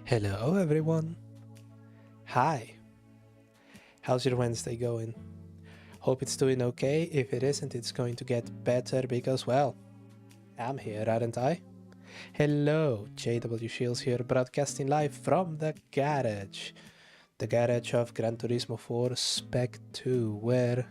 Hello everyone. Hi. How's your Wednesday going? Hope it's doing okay. If it isn't, it's going to get better because, well, I'm here, aren't I? Hello, JW Shields here, broadcasting live from the garage. The garage of Gran Turismo 4 Spec 2, where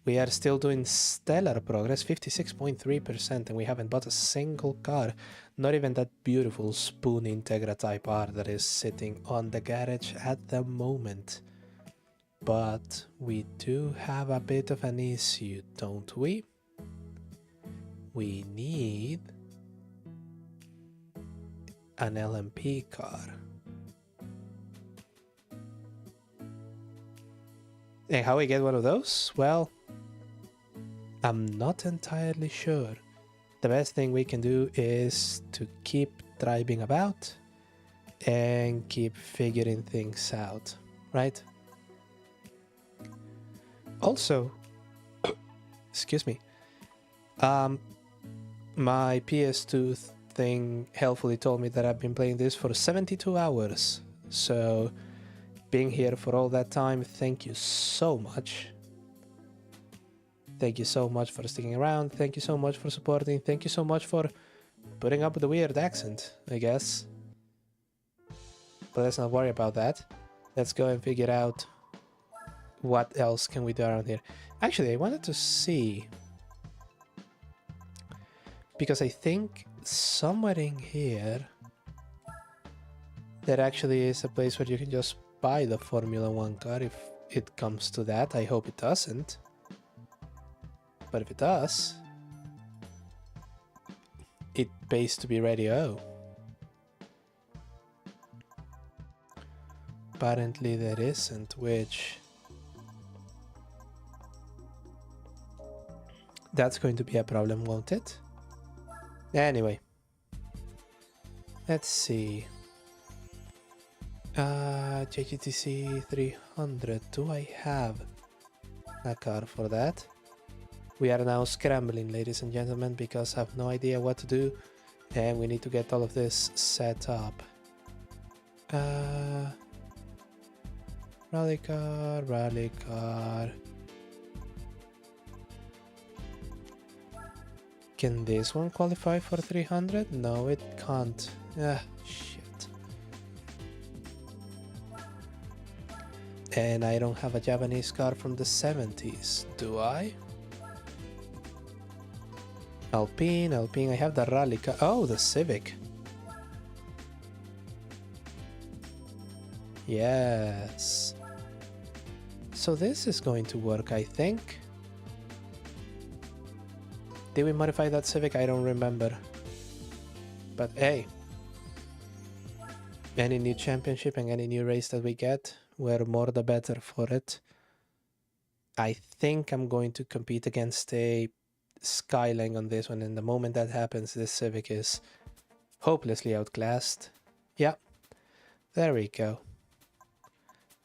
we are still doing stellar progress, 56.3%, and we haven't bought a single car, not even that beautiful Spoon Integra Type R that is sitting on the garage at the moment. But we do have a bit of an issue, don't we? We need an LMP car. And how we get one of those? Well, I'm not entirely sure. The best thing we can do is to keep driving about and keep figuring things out, right? Also, excuse me, my PS2 thing helpfully told me that I've been playing this for 72 hours. So being here for all that time, thank you so much. Thank you so much for sticking around. Thank you so much for supporting. Thank you so much for putting up with the weird accent, I guess. But let's not worry about that. Let's go and figure out what else can we do around here. Actually, I wanted to see, because I think somewhere in here there actually is a place where you can just buy the Formula 1 car if it comes to that. I hope it doesn't. But if it does, it pays to be radio. Apparently there isn't, which... that's going to be a problem, won't it? Anyway. Let's see. JGTC 300. Do I have a car for that? We are now scrambling, ladies and gentlemen, because I have no idea what to do, and we need to get all of this set up. Rally car, rally car. Can this one qualify for 300? No, it can't. Ah, shit. And I don't have a Japanese car from the 70s, do I? Alpine, I have the rally car. Oh, the Civic. Yes. So this is going to work, I think. Did we modify that Civic? I don't remember. But hey, any new championship and any new race that we get, we're more the better for it. I think I'm going to compete against a Skyline on this one, and the moment that happens, this Civic is hopelessly outclassed. Yeah, there we go.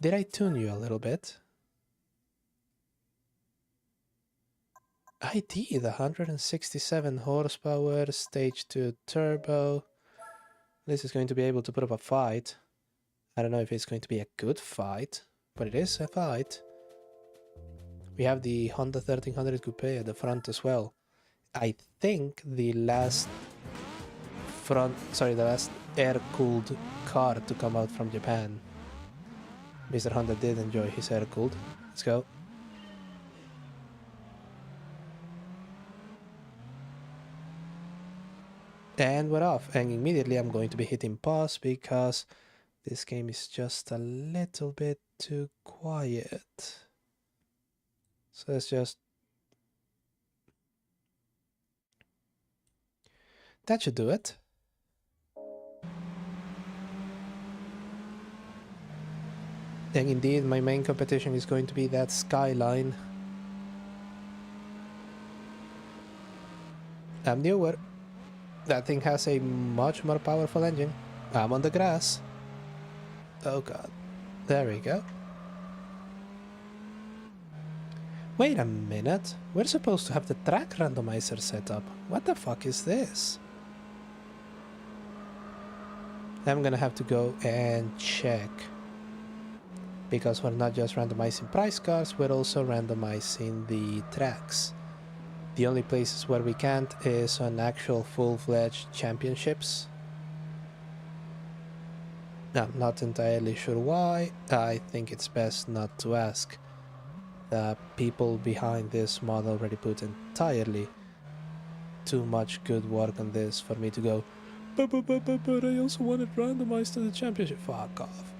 Did I tune you a little bit? I did. 167 horsepower, stage 2 turbo. This is going to be able to put up a fight. I don't know if it's going to be a good fight, but it is a fight. We have the Honda 1300 Coupe at the front as well. I think the last air-cooled car to come out from Japan. Mr. Honda did enjoy his air-cooled. Let's go. And we're off. And immediately I'm going to be hitting pause because this game is just a little bit too quiet. So let's just... that should do it. And indeed, my main competition is going to be that Skyline. I'm newer. That thing has a much more powerful engine. I'm on the grass. Oh god. There we go. Wait a minute. We're supposed to have the track randomizer set up. What the fuck is this? I'm gonna have to go and check, because we're not just randomizing price cards, we're also randomizing the tracks. The only places where we can't is on actual full-fledged championships. I'm not entirely sure why. I think it's best not to ask. The people behind this mod already put entirely too much good work on this for me to go, but I also want it randomized to the championship. Fuck off.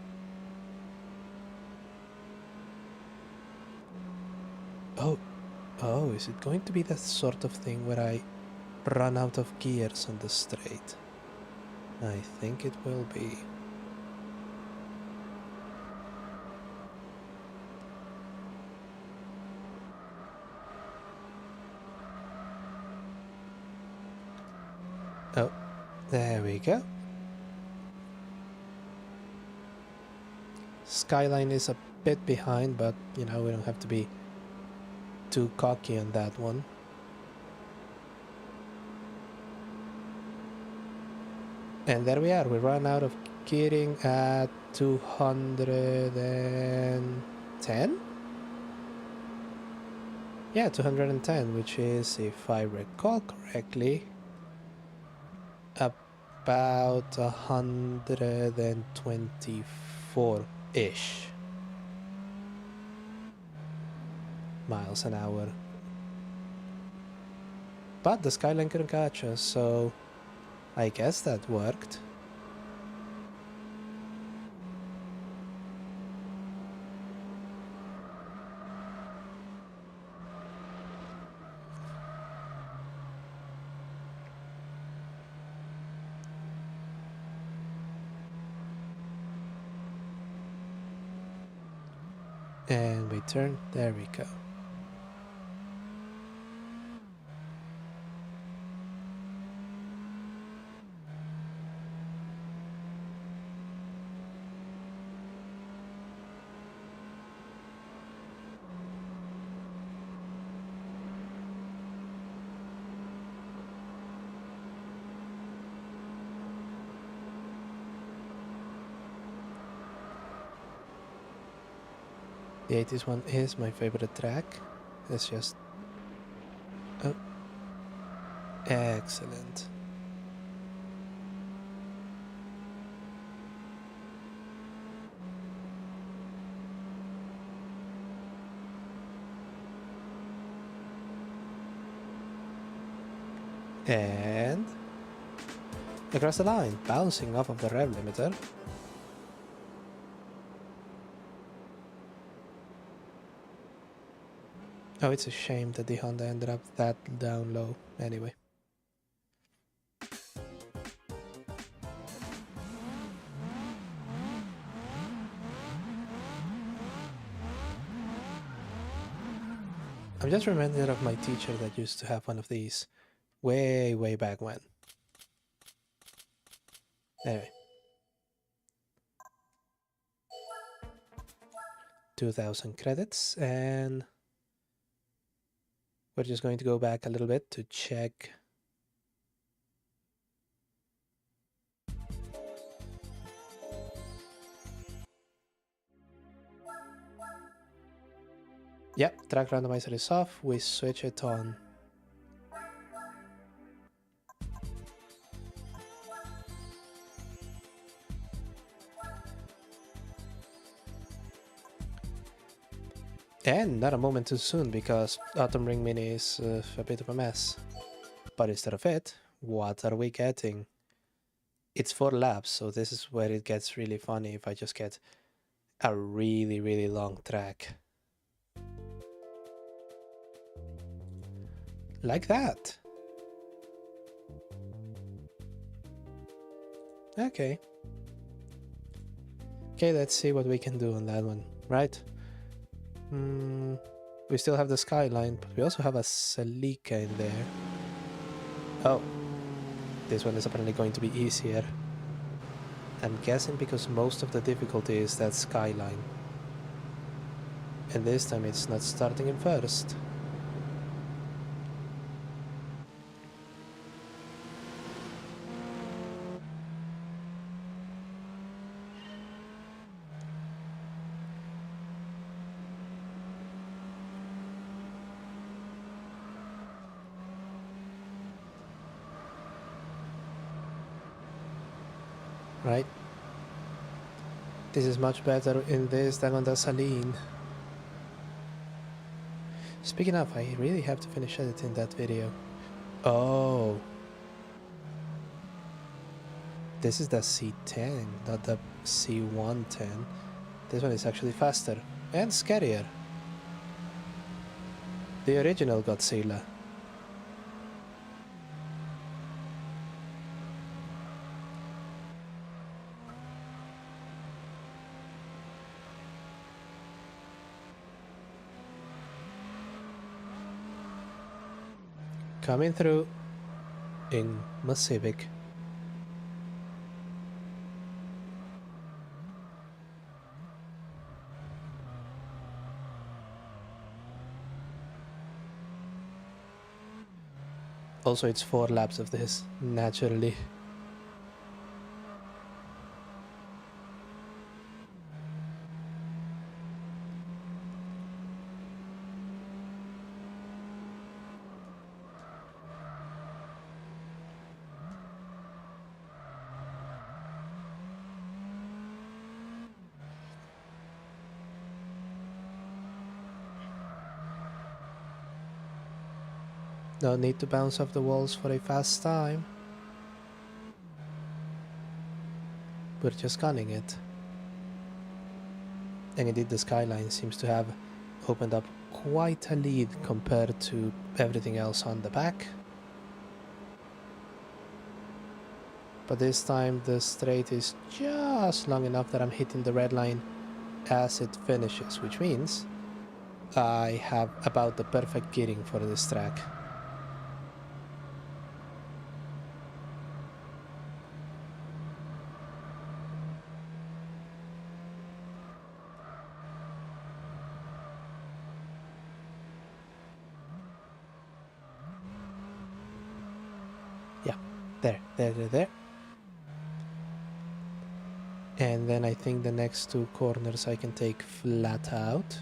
Oh, is it going to be that sort of thing where I run out of gears on the straight? I think it will be. Oh, there we go. Skyline is a bit behind, but you know, we don't have to be too cocky on that one. And there we are, we run out of gearing at 210? Yeah, 210, which is, if I recall correctly, about 124-ish miles an hour. But the Skyline couldn't catch us, so I guess that worked. And we turn, there we go. The 80s one is my favorite track. It's just... oh. Excellent. And... across the line, bouncing off of the rev limiter. Oh, it's a shame that the Honda ended up that down low. Anyway. I'm just reminded of my teacher that used to have one of these way back when. Anyway. 2,000 credits, and we're just going to go back a little bit to check. Yep, track randomizer is off, we switch it on. And not a moment too soon, because Autumn Ring Mini is a bit of a mess. But instead of it, what are we getting? It's 4 laps, so this is where it gets really funny if I just get a really long track. Like that. Okay. Okay, let's see what we can do on that one, right? We still have the Skyline, but we also have a Celica in there. Oh, this one is apparently going to be easier. I'm guessing because most of the difficulty is that Skyline. And this time it's not starting in first. right? This is much better in this than on the Saline. Speaking of, I really have to finish editing that video. Oh, this is the C10, not the C110. This one is actually faster and scarier. The original Godzilla. Coming through in my Civic. Also, it's 4 laps of this, naturally. No need to bounce off the walls for a fast time. We're just gunning it. And indeed the skyline seems to have opened up quite a lead compared to everything else on the back. But this time the straight is just long enough that I'm hitting the red line as it finishes, which means I have about the perfect gearing for this track. Yeah, there. And then I think the next 2 corners I can take flat out.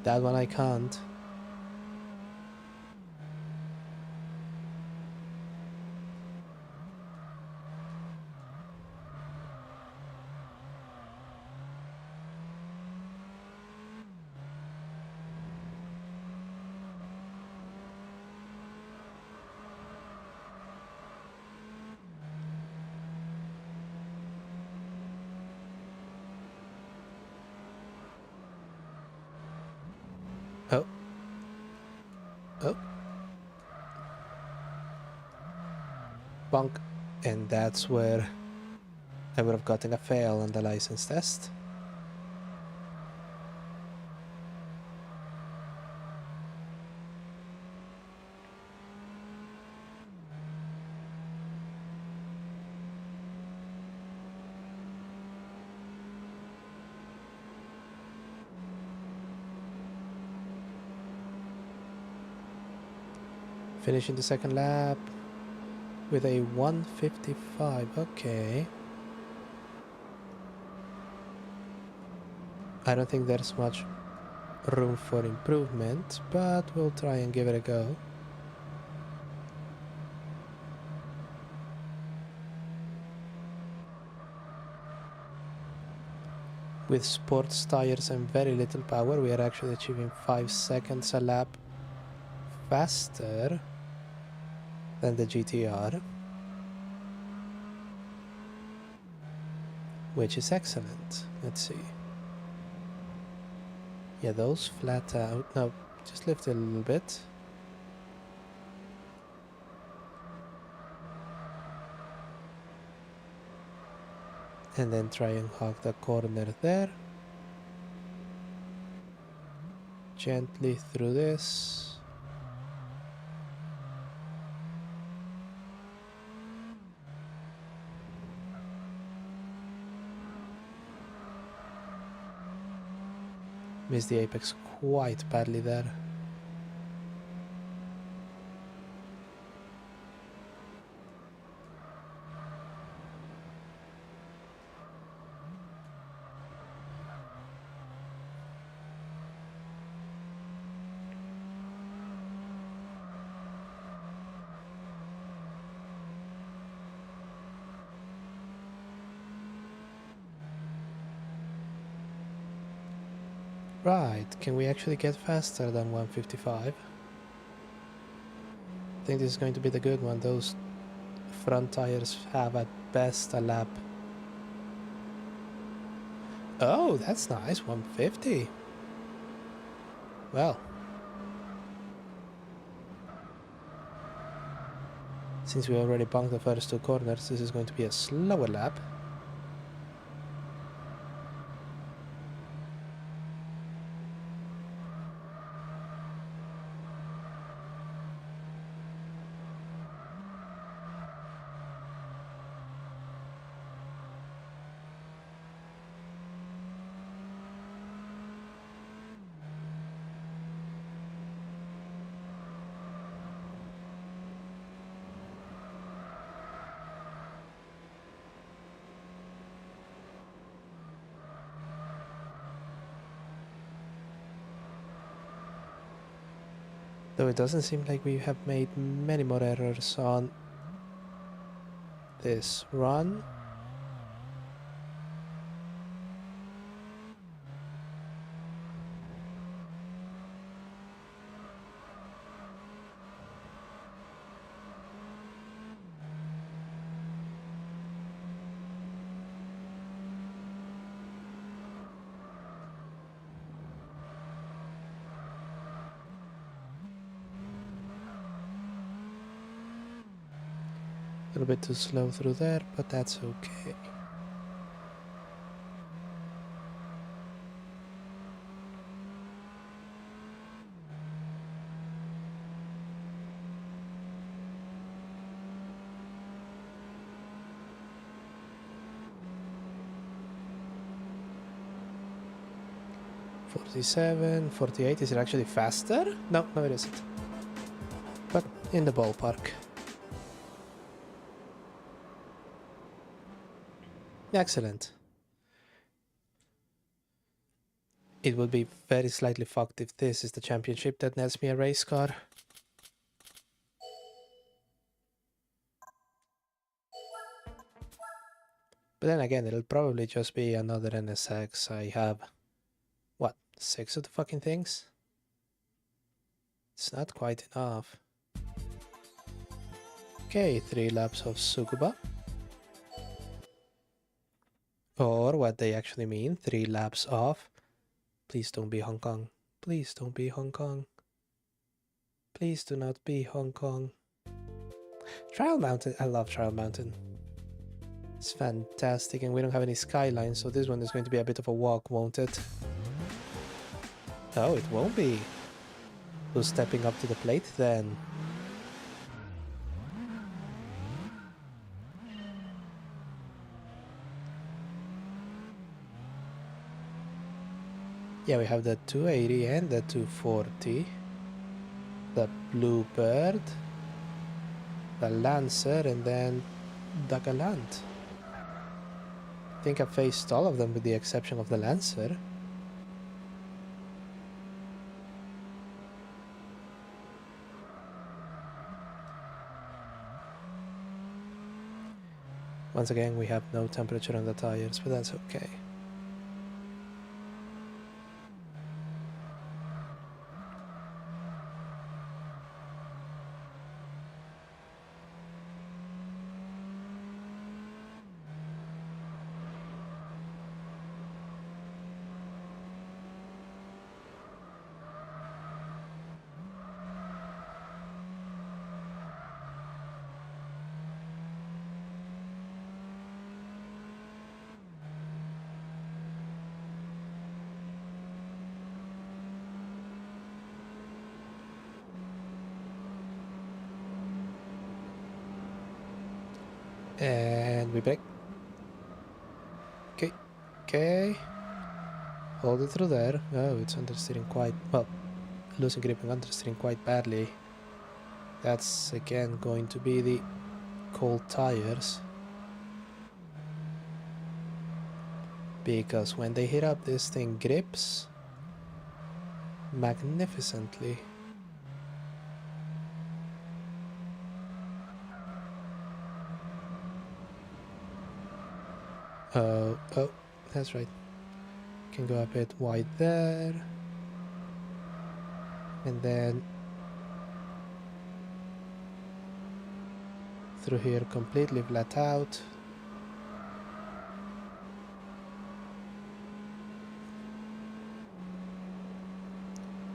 That one I can't. Oh. Oh. Bonk. And that's where I would have gotten a fail on the license test. Finishing the second lap with a 1:55. Okay. I don't think there's much room for improvement, but we'll try and give it a go. With sports tires and very little power, we are actually achieving 5 seconds a lap faster than the GTR, which is excellent. Let's see. Yeah, those flat out. No, just lift it a little bit. And then try and hog the corner there. Gently through this. Missed the apex quite badly there. Right, can we actually get faster than 155? I think this is going to be the good one. Those front tires have at best a lap. Oh, that's nice, 150. Well, since we already bunked the first two corners, this is going to be a slower lap. Though it doesn't seem like we have made many more errors on this run. A little bit too slow through there, but that's okay. .47, 48, is it actually faster? No, no it isn't. But in the ballpark. Excellent. It would be very slightly fucked if this is the championship that nets me a race car. But then again, it'll probably just be another NSX. I have, what, 6 of the fucking things? It's not quite enough. Okay, 3 laps of Sukuba. Or what they actually mean, 3 laps of... Please don't be Hong Kong. Please don't be Hong Kong. Please do not be Hong Kong. Trial Mountain, I love Trial Mountain. It's fantastic, and we don't have any skyline, so this one is going to be a bit of a walk, won't it? Oh, it won't be. Who's stepping up to the plate then? Yeah, we have the 280 and the 240. The Bluebird. The Lancer, and then the Galant. I think I faced all of them with the exception of the Lancer. Once again, we have no temperature on the tires, but that's okay. And we brake. Okay, okay. Hold it through there. Oh, it's understeering quite, well, losing grip and understeering quite badly. That's again going to be the cold tires. Because when they hit up, this thing grips magnificently. Oh, that's right. can go a bit wide there. And then through here completely flat out.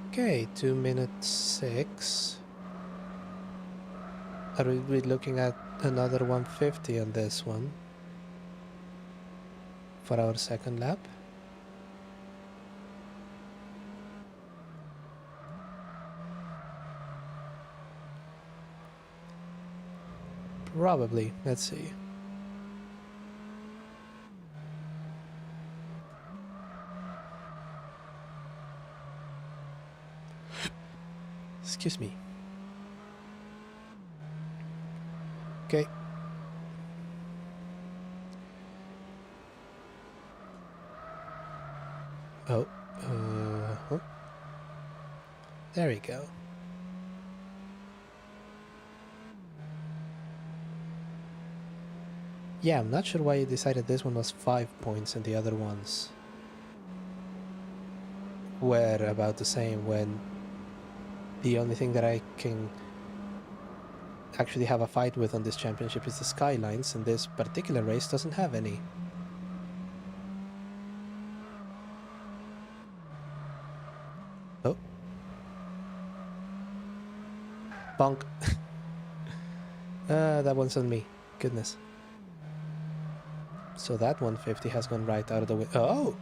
Okay, 2 minutes 6. Are we looking at another 150 on this one for our second lap? Probably. Let's see. Excuse me. Okay. Oh. Huh. There we go. Yeah, I'm not sure why you decided this one was 5 points and the other ones were about the same, when the only thing that I can actually have a fight with on this championship is the skylines, and this particular race doesn't have any. Oh. Bonk. That one's on me. Goodness. So that 150 has gone right out of the way. Oh!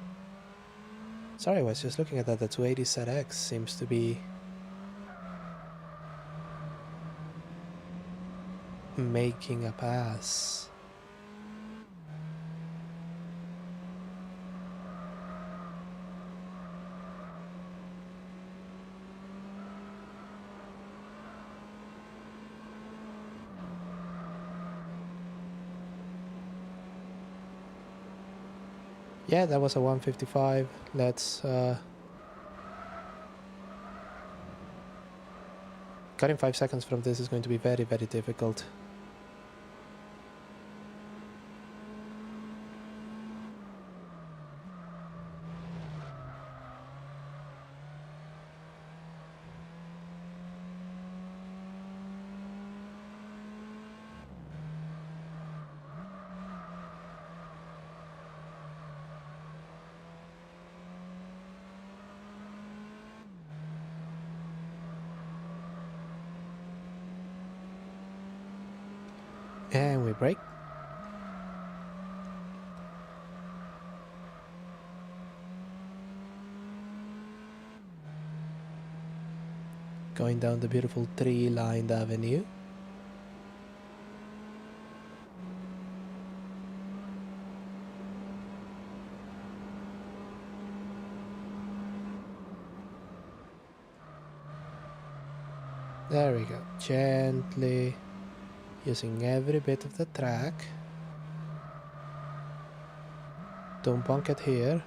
Sorry, I was just looking at that. The 280 ZX seems to be making a pass. Yeah, that was a 155. Let's cutting 5 seconds from this is going to be very, very difficult. And we brake. Going down the beautiful tree-lined avenue. There we go. Gently using every bit of the track. Don't bonk it here.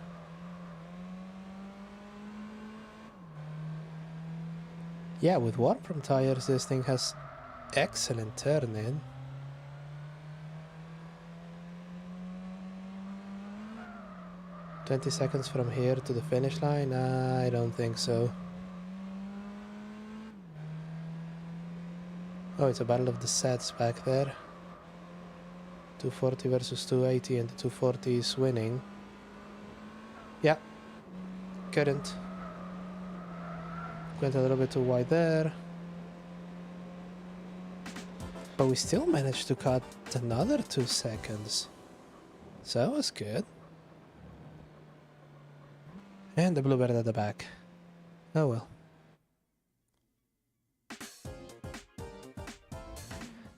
Yeah, with warm from tires, this thing has excellent turn in. "20 seconds from here to the finish line? I don't think so. Oh, it's a battle of the sets back there. 240 versus 280, and the 240 is winning. Yeah, couldn't. Went a little bit too wide there. But we still managed to cut another 2 seconds. So that was good. And the bluebird at the back. Oh well.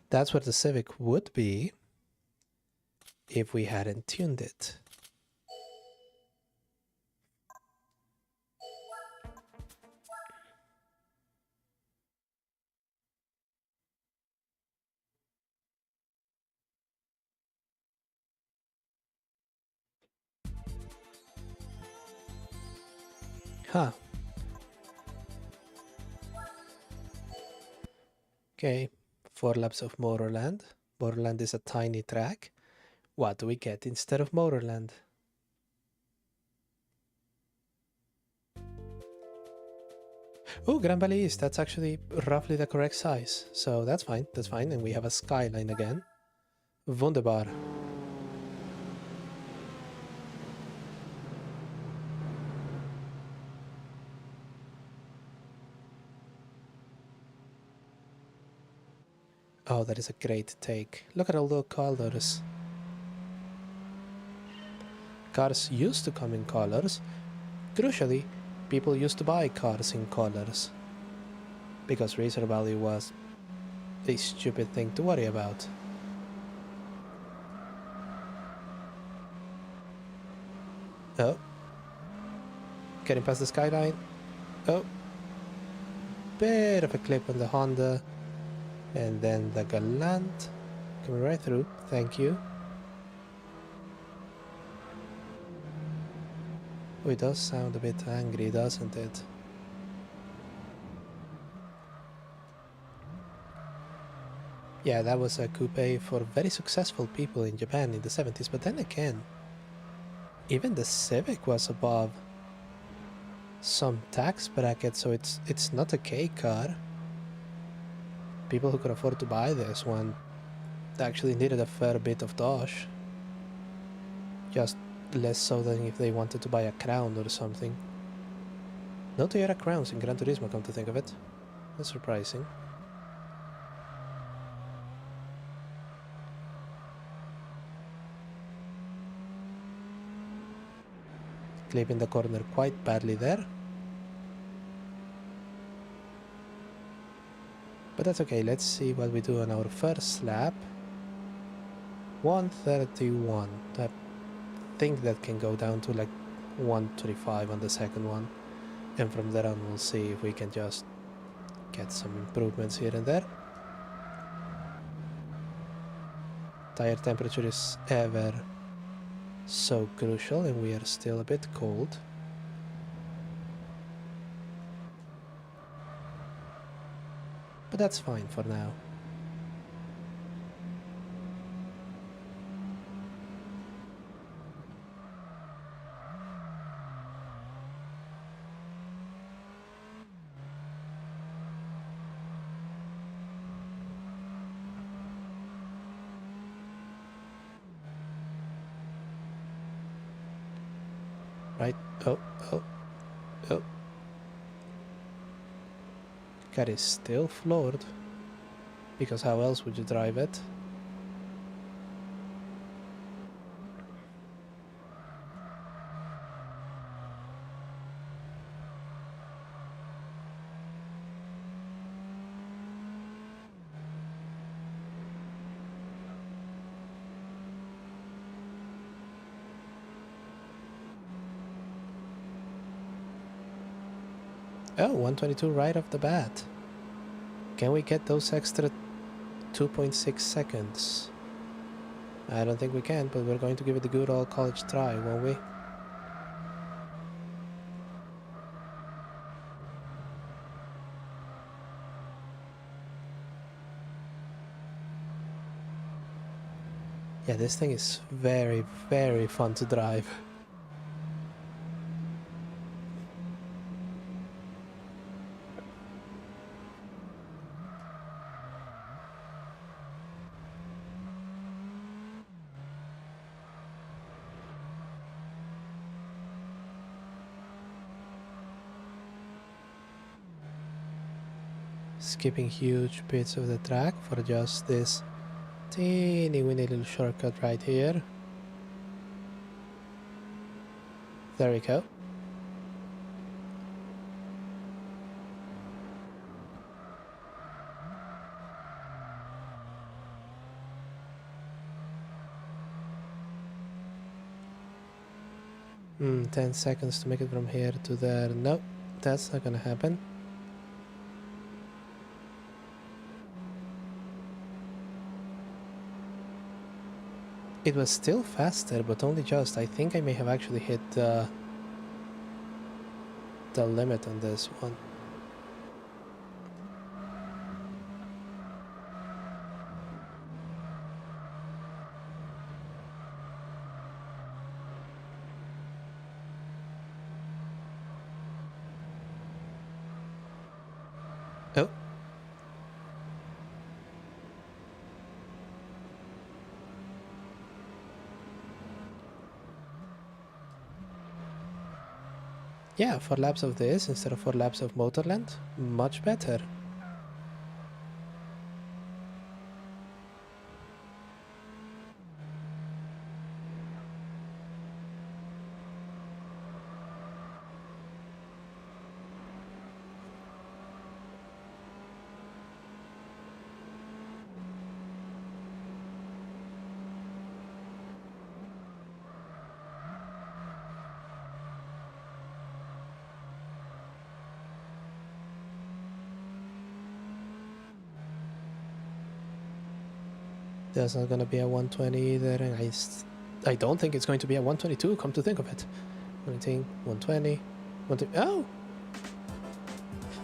That's where the Civic would be if we hadn't tuned it. Huh. Okay, 4 laps of Motorland. Motorland is a tiny track. What do we get instead of Motorland? Oh, Grand Valley East, that's actually roughly the correct size. So that's fine. And we have a skyline again. Wunderbar. Oh, that is a great take. Look at all the colors. Cars used to come in colors. Crucially, people used to buy cars in colors. Because resale value was a stupid thing to worry about. Oh. Getting past the skyline. Oh. Bit of a clip on the Honda. And then the Galant. Coming right through. Thank you. Oh, it does sound a bit angry, doesn't it? Yeah, that was a coupe for very successful people in Japan in the 70s, but then again, even the Civic was above some tax bracket, so it's not a K car. People who could afford to buy this one actually needed a fair bit of dosh. Just less so than if they wanted to buy a Crown or something. No Toyota Crowns in Gran Turismo, come to think of it. That's surprising. Clipping the corner quite badly there. But that's okay, let's see what we do on our first lap. 131. I think that can go down to like 125 on the second one. And from there on we'll see if we can just get some improvements here and there. Tire temperature is ever so crucial, and we are still a bit cold. But that's fine for now. Right? Oh. Car is still floored. Because how else would you drive it? Oh, 122 right off the bat. Can we get those extra 2.6 seconds? I don't think we can, but we're going to give it a good old college try, won't we? Yeah, this thing is very, very fun to drive. Skipping huge bits of the track for just this teeny weeny little shortcut right here. There we go. Hmm, 10 seconds to make it from here to there. Nope, that's not gonna happen. It was still faster, but only just. I think I may have actually hit the limit on this one. Yeah, 4 laps of this instead of 4 laps of Motorland, much better. There's not gonna be a 120 either, and I don't think it's going to be a 122, come to think of it. 120, 120, oh!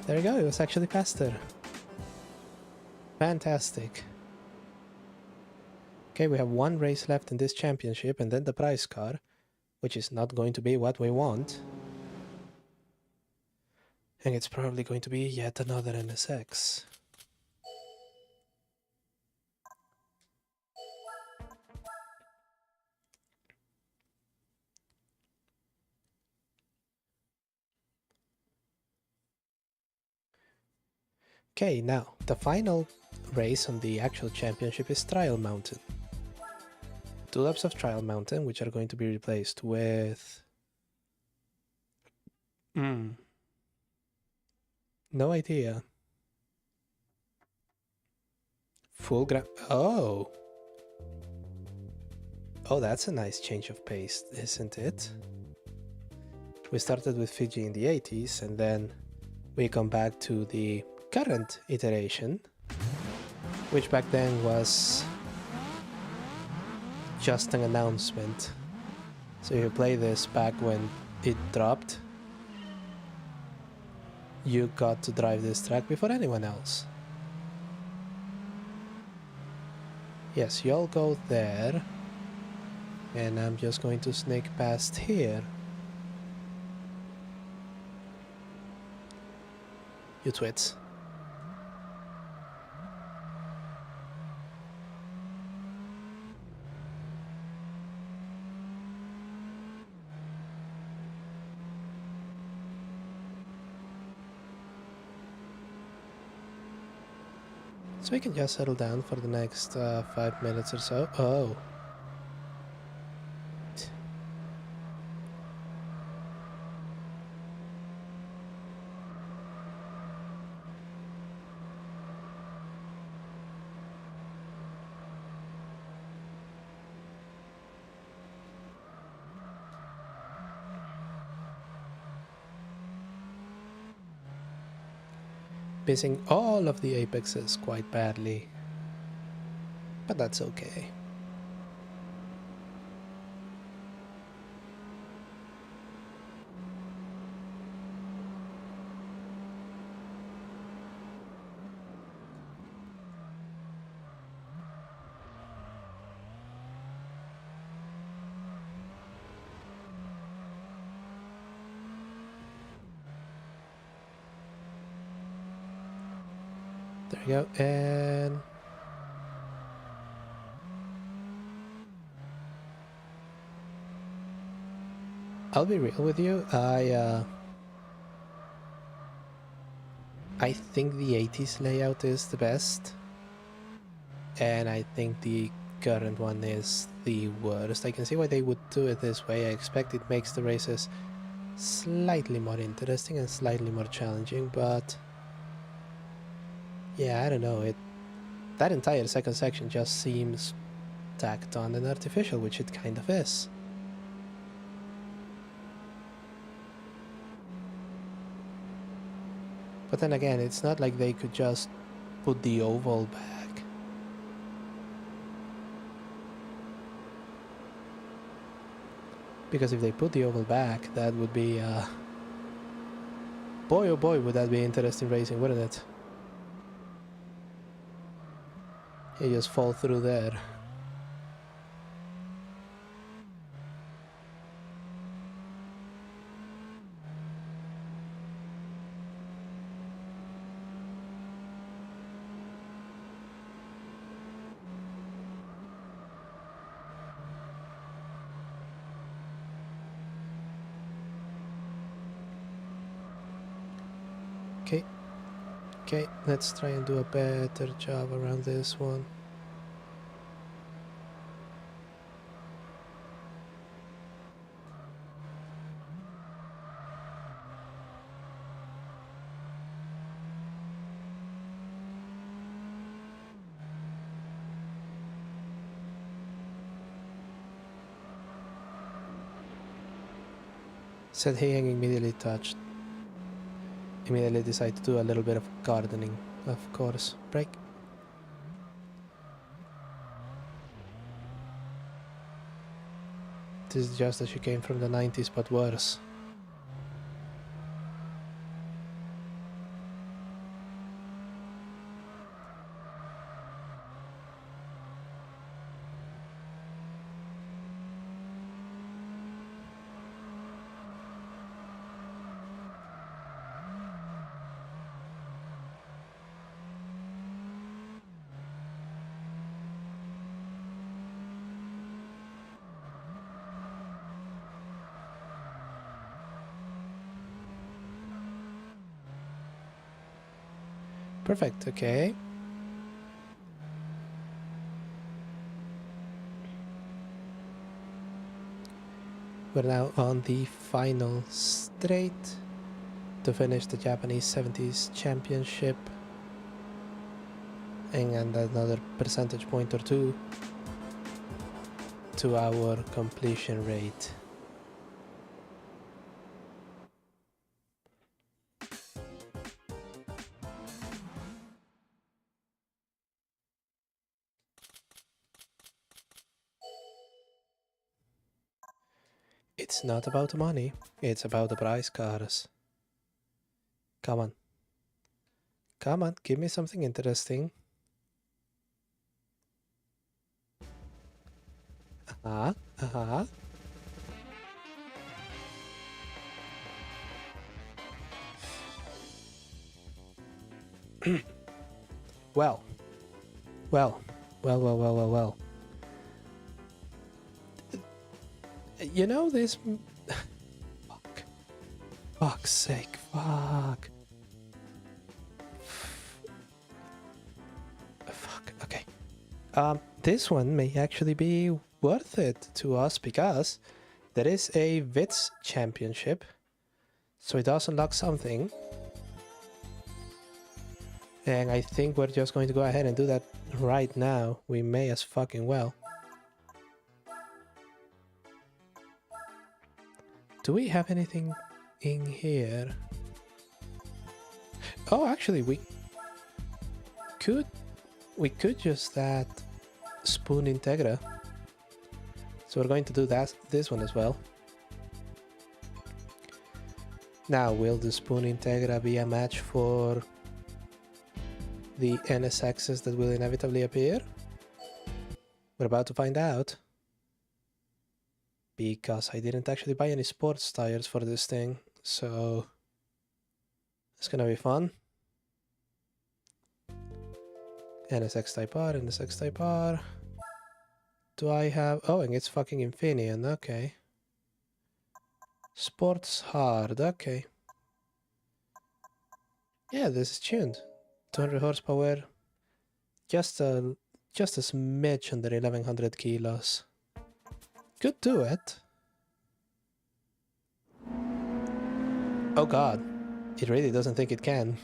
There you go, it was actually faster. Fantastic. Okay, we have 1 race left in this championship, and then the prize car, which is not going to be what we want. And it's probably going to be yet another NSX. Okay, now, the final race on the actual championship is Trial Mountain. 2 laps of Trial Mountain, which are going to be replaced with... No idea. Full GRAN... Oh! Oh, that's a nice change of pace, isn't it? We started with Fiji in the 80s, and then we come back to the current iteration, which back then was just an announcement. So you play this back when it dropped, you got to drive this track before anyone else. Yes, you'll go there, and I'm just going to sneak past here. You twits. So we can just settle down for the next 5 minutes or so. Oh. Missing all of the apexes quite badly. But that's okay. There we go, and... I'll be real with you, I think the 80s layout is the best, and I think the current one is the worst. I can see why they would do it this way. I expect it makes the races slightly more interesting and slightly more challenging, but yeah, I don't know, that entire second section just seems tacked on and artificial, which it kind of is. But then again, it's not like they could just put the oval back. Because if they put the oval back, that would be, boy oh boy, would that be interesting racing, wouldn't it? You just fall through there. Okay, let's try and do a better job around this one. Said he immediately touched. Immediately decided to do a little bit of gardening, of course. Break. This is just as she came from the 90s, but worse. Perfect, okay. We're now on the final straight to finish the Japanese 70s championship. And another percentage point or two to our completion rate. It's not about the money, it's about the prize cars. Come on. Come on, give me something interesting. Uh-huh, uh-huh. Well. Well. You know this... Fuck. Fuck's sake, fuck. Fuck, okay. This one may actually be worth it to us because there is a WITS championship. So it does unlock something. And I think we're just going to go ahead and do that right now. We may as fucking well. Do we have anything in here? Oh, actually, we could just add Spoon Integra. So we're going to do this one as well. Now, will the Spoon Integra be a match for the NSXs that will inevitably appear? We're about to find out. Because I didn't actually buy any sports tires for this thing, so it's gonna be fun. NSX Type R, NSX Type R. Do I have... Oh, and it's fucking Infineon, okay. Sports Hard, okay. Yeah, this is tuned. 200 horsepower. Just a smidge under 1100 kilos. Could do it. Oh god. It really doesn't think it can.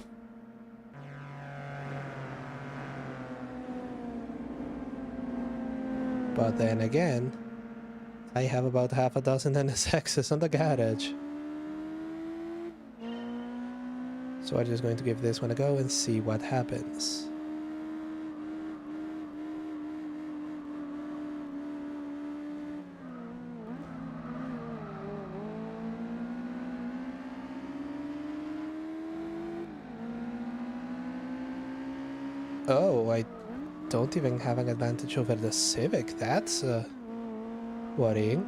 But then again, I have about half a dozen NSXs on the garage. So I'm just going to give this one a go and see what happens. Oh, I don't even have an advantage over the Civic. That's worrying.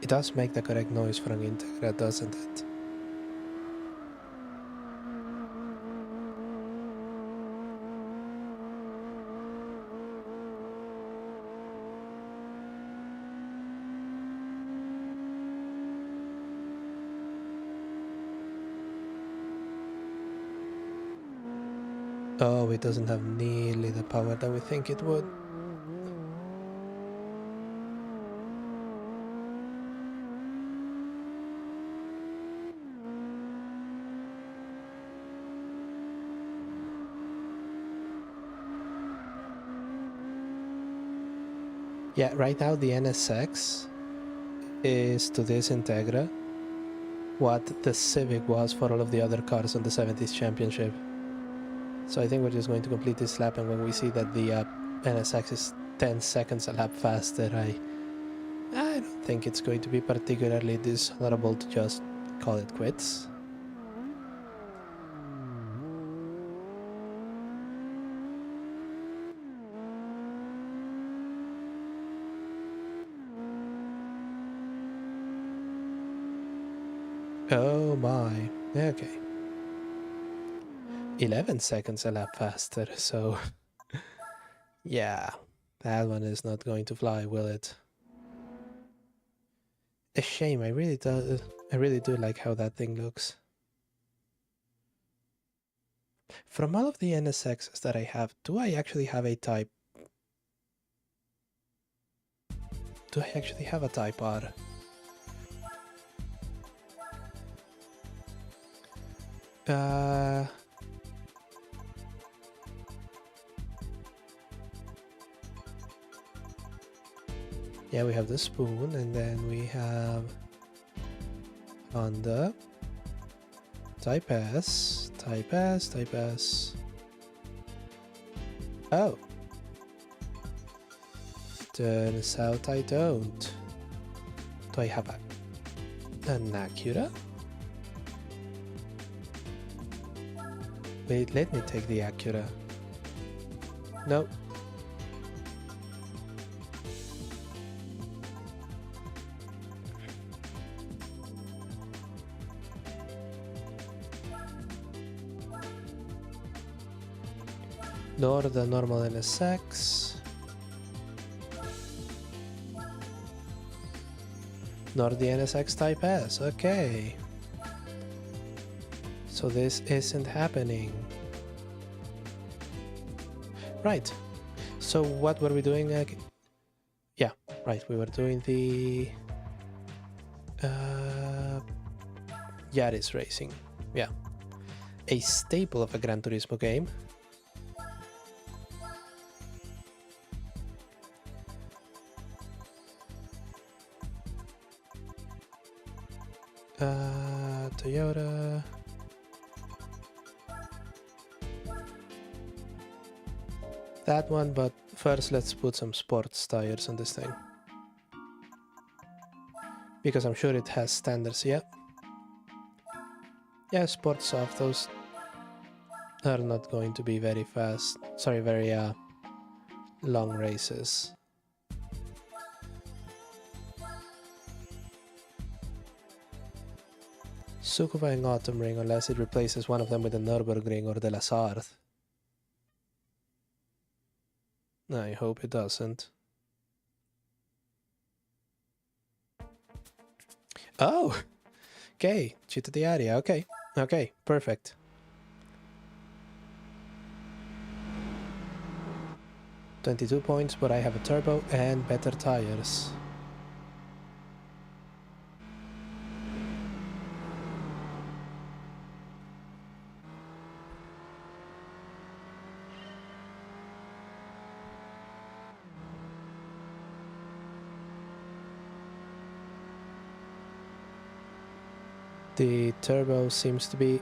It does make the correct noise for an Integra, doesn't it? Oh, it doesn't have nearly the power that we think it would. Yeah, right now the NSX is to this Integra what the Civic was for all of the other cars on the 70s Championship. So I think we're just going to complete this lap, and when we see that the NSX is 10 seconds a lap faster, I don't think it's going to be particularly dishonorable to just call it quits. Oh my, okay. 11 seconds a lap faster, so yeah, that one is not going to fly, will it? A shame, I really do like how that thing looks. From all of the NSXs that I have, do I actually have a Type? Do I actually have a Type R? Yeah, we have the Spoon, and then we have Honda, Type S, Type S, Type S. Oh. Turns out I don't. Do I have an Acura? Wait, let me take the Acura. Nope. Nor the normal NSX. Nor the NSX Type S. Okay. So this isn't happening. Right. So what were we doing? Yeah, right. We were doing the Yaris racing. Yeah. A staple of a Gran Turismo game. Toyota. That one, but first let's put some sports tires on this thing. Because I'm sure it has standards, yeah. Yeah, sports soft, those are not going to be very fast. Sorry, very long races. Sukuba Autumn Ring, unless it replaces one of them with a Nürburgring or the Lazard. I hope it doesn't. Oh! Okay, Città d'Aria, okay. Okay, perfect. $22 points, but I have a turbo and better tires. The turbo seems to be...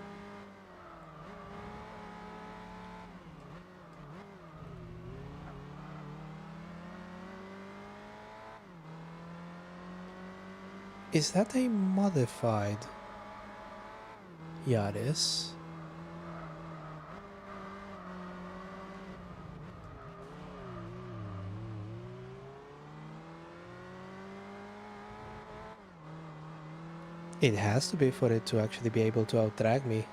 Is that a modified Yaris? It has to be for it to actually be able to outdrag me.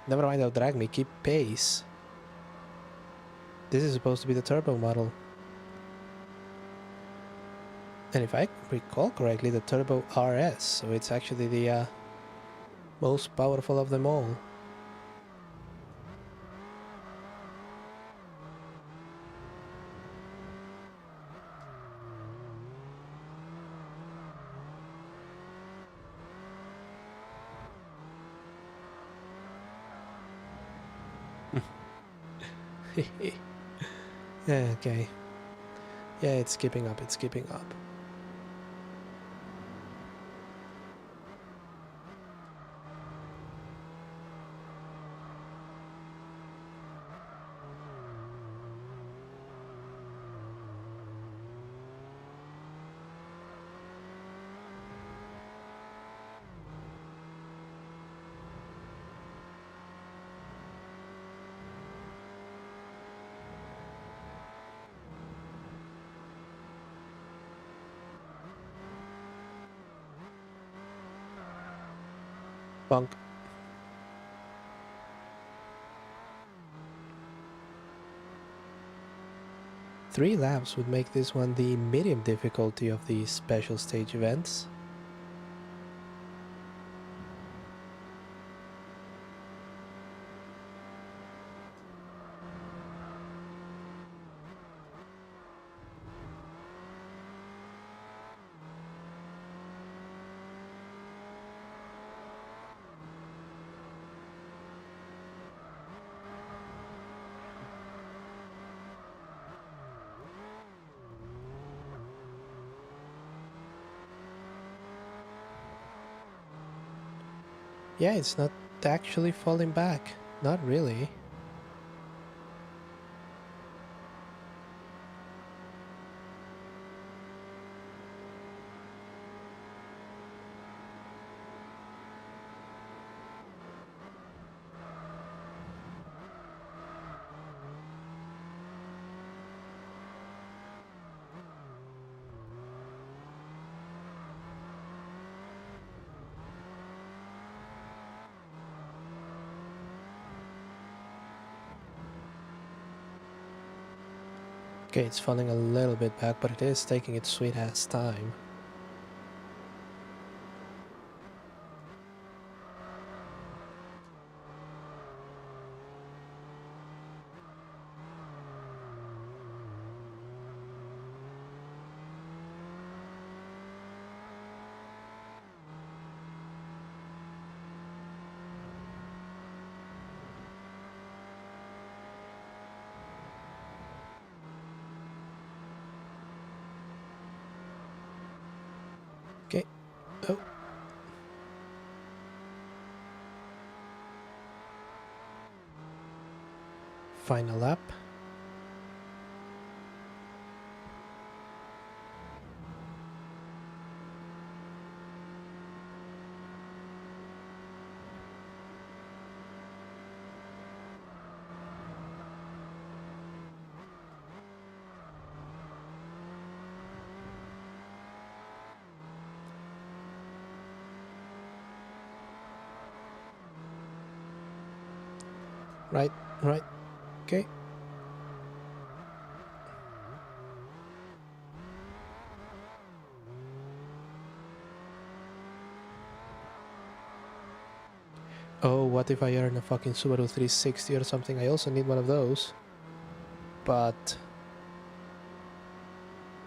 Never mind outdrag me, keep pace. This is supposed to be the turbo model. And if I recall correctly, the Turbo RS, so it's actually the most powerful of them all. Yeah, okay. Yeah, it's keeping up, it's keeping up. Bonk. 3 laps would make this one the medium difficulty of the special stage events. Yeah, it's not actually falling back. Not really. Okay, it's falling a little bit back, but it is taking its sweet ass time. Okay. Oh. Final lap. Right, right. Okay. Oh, what if I earn a fucking Subaru 360 or something? I also need one of those. But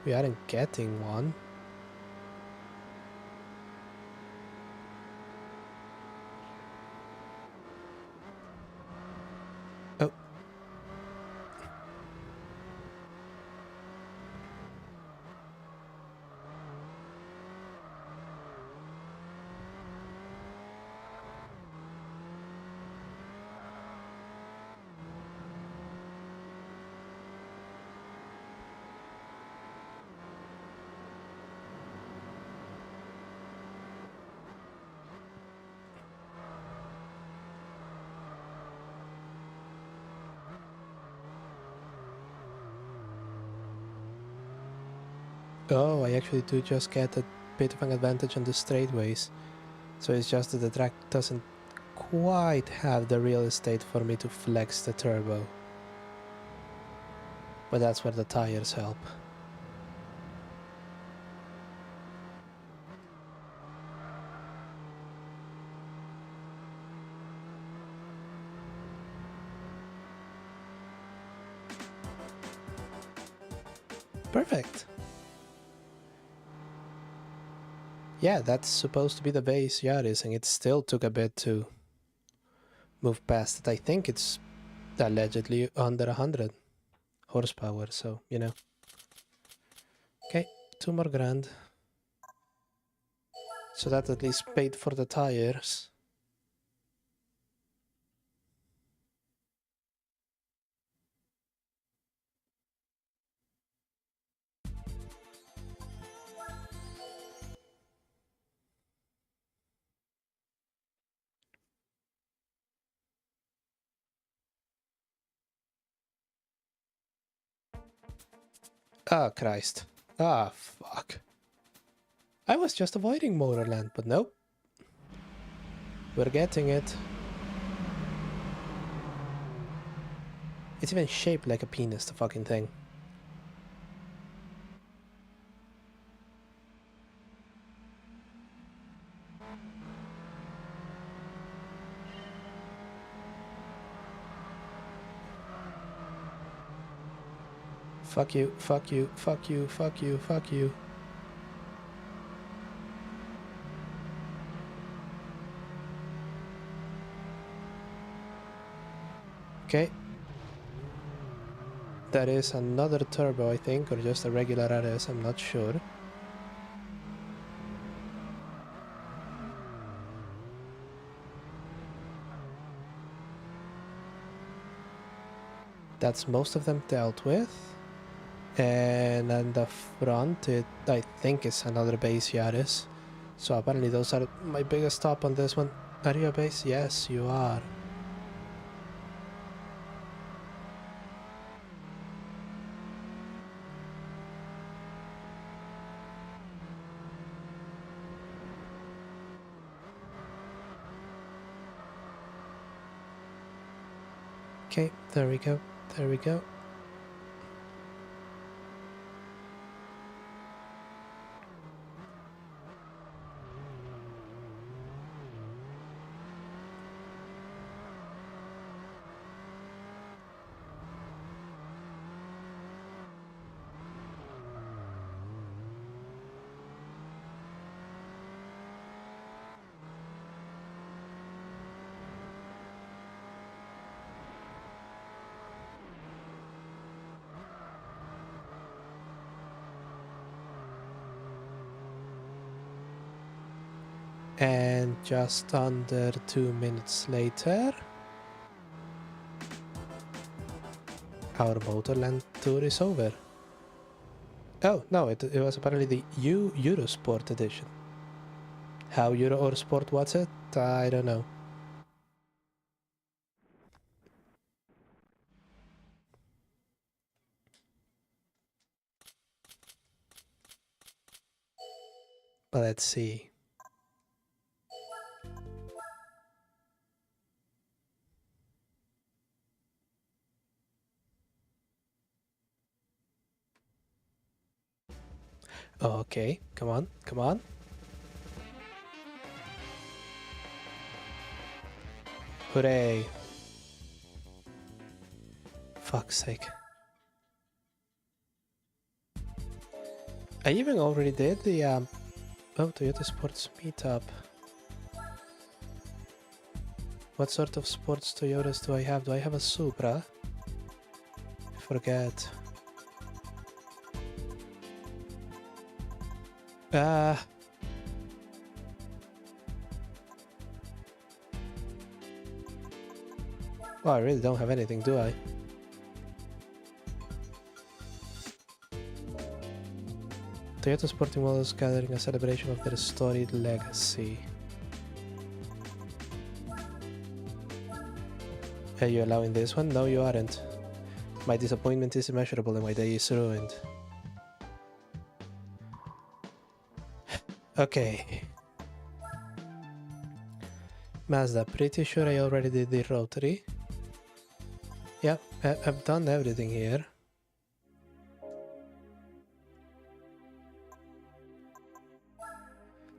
we aren't getting one. Oh. Oh, I actually do just get a bit of an advantage on the straightaways. So it's just that the track doesn't quite have the real estate for me to flex the turbo. But that's where the tires help. Perfect. Yeah, that's supposed to be the base Yaris, and it still took a bit to move past it. I think it's allegedly under 100 horsepower, so, you know. Okay, 2 more grand. So that at least paid for the tires. Ah, Christ. Ah, fuck. I was just avoiding Motorland, but nope. We're getting it. It's even shaped like a penis, the fucking thing. Fuck you, fuck you, fuck you, fuck you, fuck you. Okay. That is another turbo, I think, or just a regular RS, I'm not sure. That's most of them dealt with. And on the front, I think it's another base Yaris. So apparently those are my biggest stop on this one. Are you a base? Yes, you are. Okay, there we go. There we go. And just under 2 minutes later, our Motorland tour is over. Oh, no, it was apparently the Eurosport edition. How Euro or Sport was it? I don't know. But let's see. Okay, come on, come on. Hooray. Fuck's sake. I even already did the Toyota Sports meetup. What sort of sports Toyotas do I have? Do I have a Supra? I forget. Oh, I really don't have anything, do I? Toyota sporting models gathering a celebration of their storied legacy. Are you allowing this one? No, you aren't. My disappointment is immeasurable and my day is ruined. Okay. Mazda, pretty sure I already did the rotary. Yep, I've done everything here.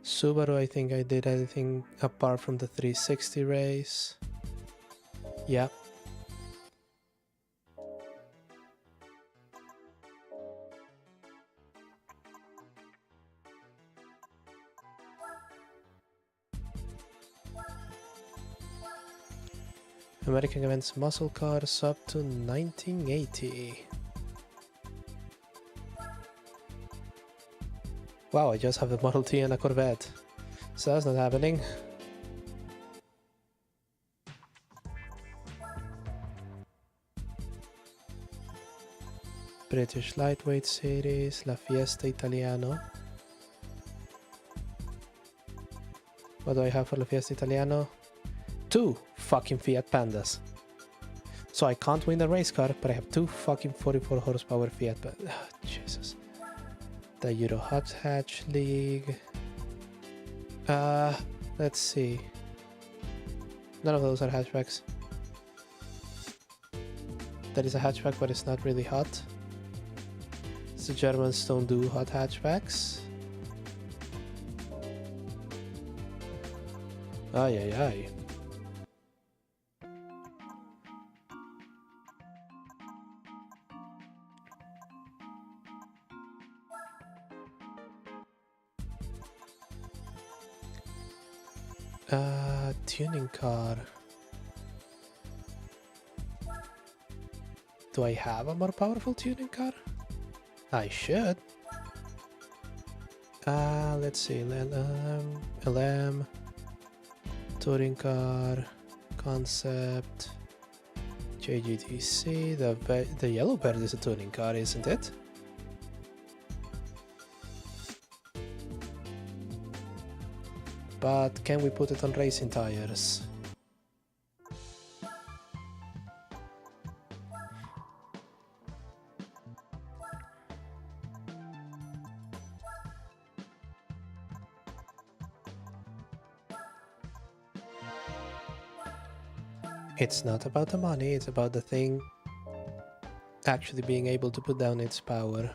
Subaru, I think I did everything apart from the 360 race. Yep. American events muscle cars up to 1980. Wow, I just have a Model T and a Corvette. So that's not happening. British lightweight series, La Fiesta Italiano. What do I have for La Fiesta Italiano? 2 fucking Fiat Pandas. So I can't win the race car, but I have 2 fucking 44 horsepower Fiat Pandas. Oh, Jesus. The Euro Hot Hatch League. Let's see. None of those are hatchbacks. That is a hatchback, but it's not really hot. The Germans don't do hot hatchbacks. Ay, ay, ay. Tuning car. Do I have a more powerful tuning car? I should. Let's see. LM, touring car, concept, JGTC. The yellow bird is a tuning car, isn't it? But can we put it on racing tires? It's not about the money, it's about the thing actually being able to put down its power.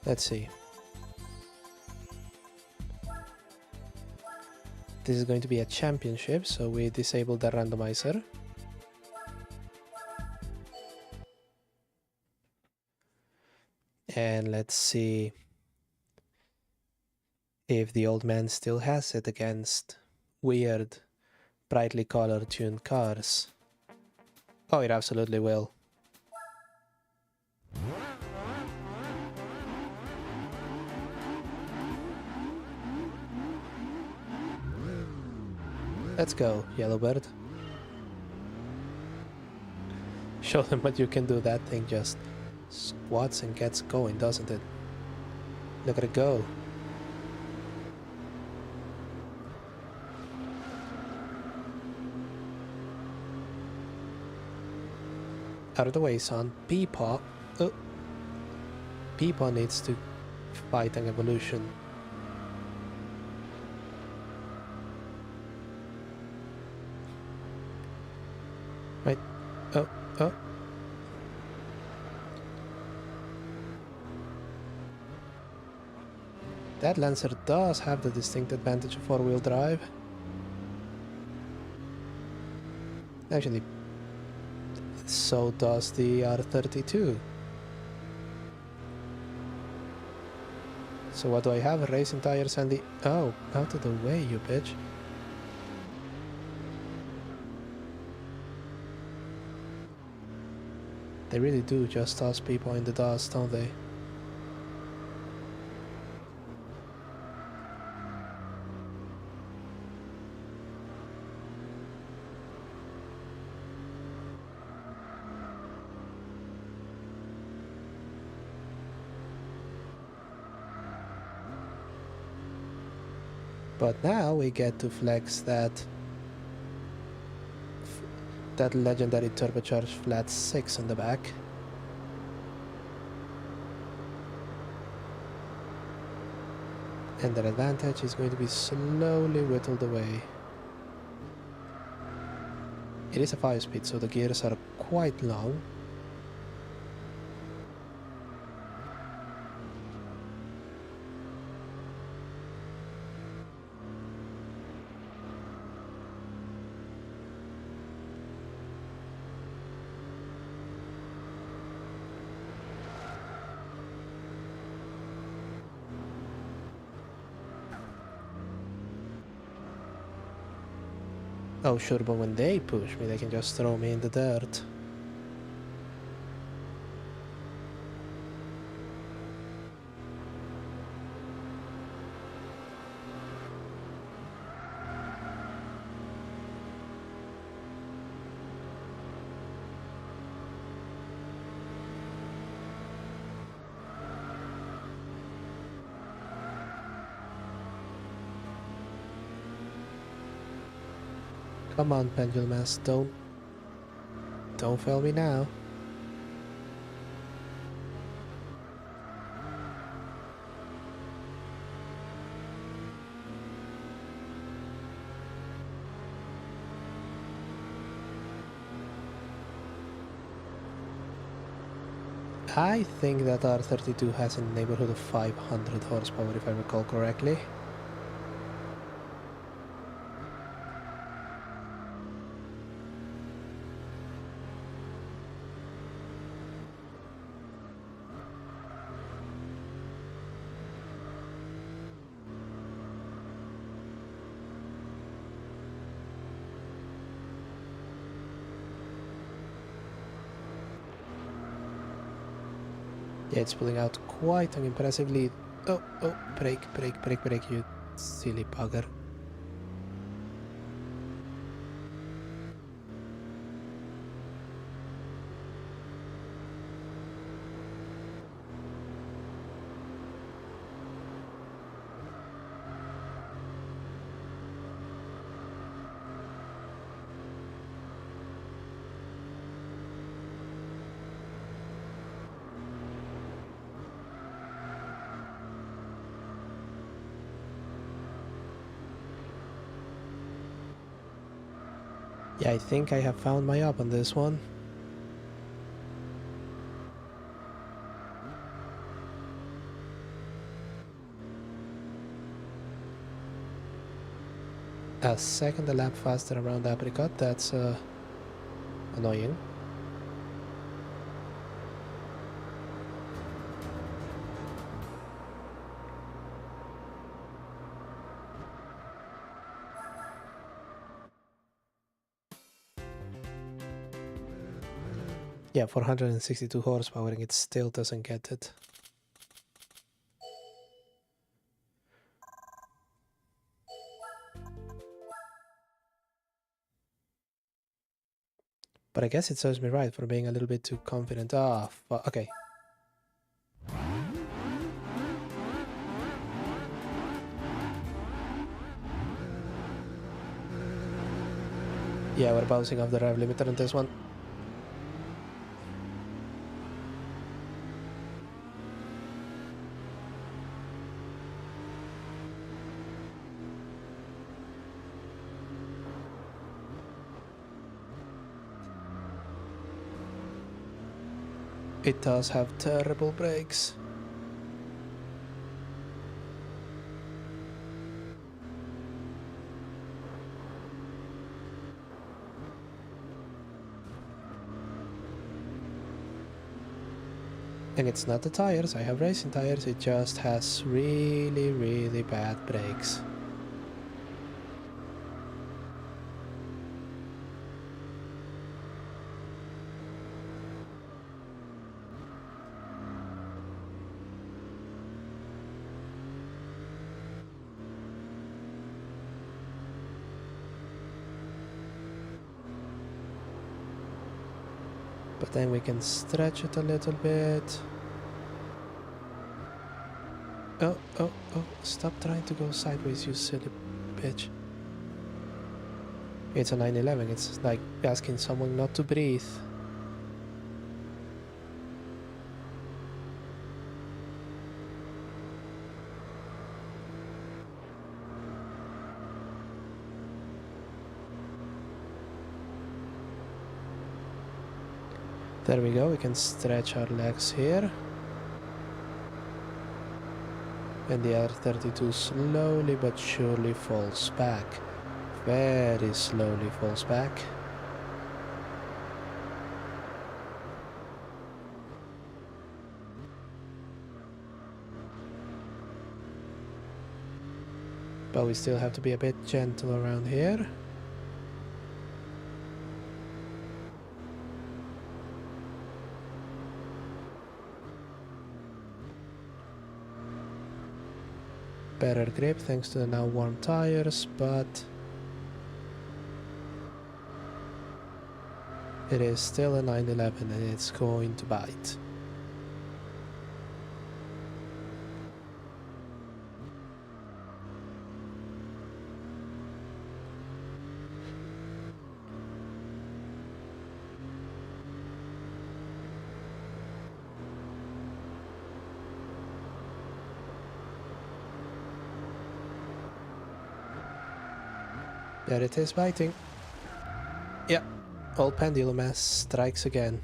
Let's see. This is going to be a championship, so we disable the randomizer. And let's see if the old man still has it against weird, brightly colored tuned cars. Oh, it absolutely will. Let's go, Yellowbird. Show them what you can do. That thing just squats and gets going, doesn't it? Look at it go. Out of the way, son. Peepaw. Oh. Peepaw needs to fight an evolution. Right. Oh, oh. That Lancer does have the distinct advantage of four-wheel drive. Actually, so does the R32. So what do I have? Racing tires and the... Oh, out of the way, you bitch. They really do just toss people in the dust, don't they? But now we get to flex that legendary turbocharged flat 6 on the back. And that advantage is going to be slowly whittled away. It is a 5-speed, so the gears are quite long. Oh sure, but when they push me, they can just throw me in the dirt. Come on, Pendulum-ass, don't fail me now. I think that R32 has a neighborhood of 500 horsepower if I recall correctly. Yeah, it's pulling out quite an impressively. Oh, brake, you silly bugger. Yeah, I think I have found my up on this one. A second a lap faster around Apricot, that's annoying. Yeah, 462 horsepower and it still doesn't get it. But I guess it serves me right for being a little bit too confident. Ah, okay. Yeah, we're bouncing off the rev limiter on this one. It does have terrible brakes. And it's not the tires, I have racing tires, it just has really, really bad brakes. But then we can stretch it a little bit. Oh, stop trying to go sideways, you silly bitch. It's a 911, it's like asking someone not to breathe. There we go, we can stretch our legs here. And the R32 slowly but surely falls back. Very slowly falls back. But we still have to be a bit gentle around here. better grip thanks to the now warm tires, but it is still a 911 and it's going to bite. There it is biting. Yeah, old pendulum ass strikes again.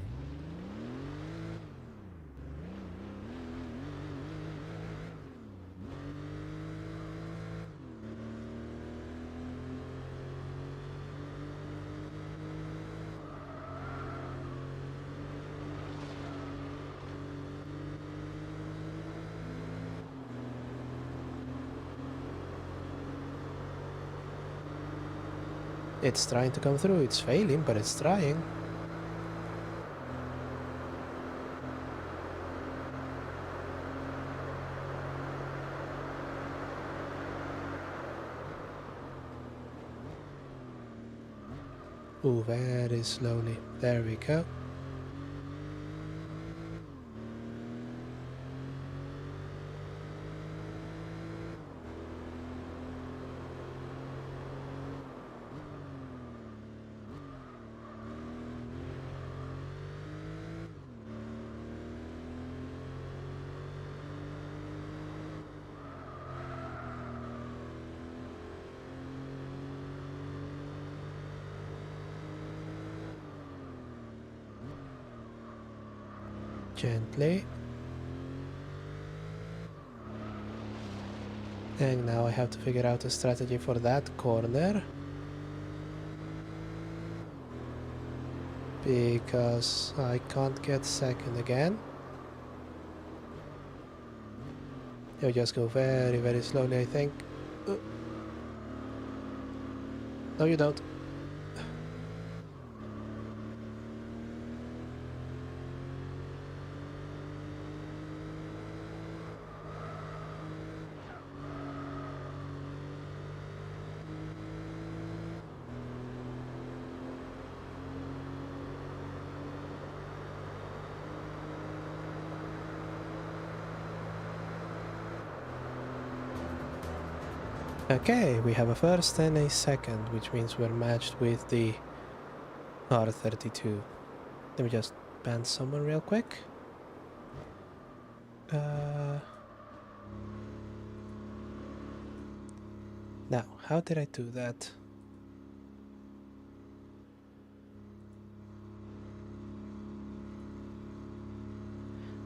It's trying to come through, it's failing, but it's trying. Ooh, very slowly. There we go. Gently. And now I have to figure out a strategy for that corner. Because I can't get second again. You'll just go very, very slowly, I think. No, you don't. Okay, we have a first and a second, which means we're matched with the R32. Let me just ban someone real quick. Now, how did I do that?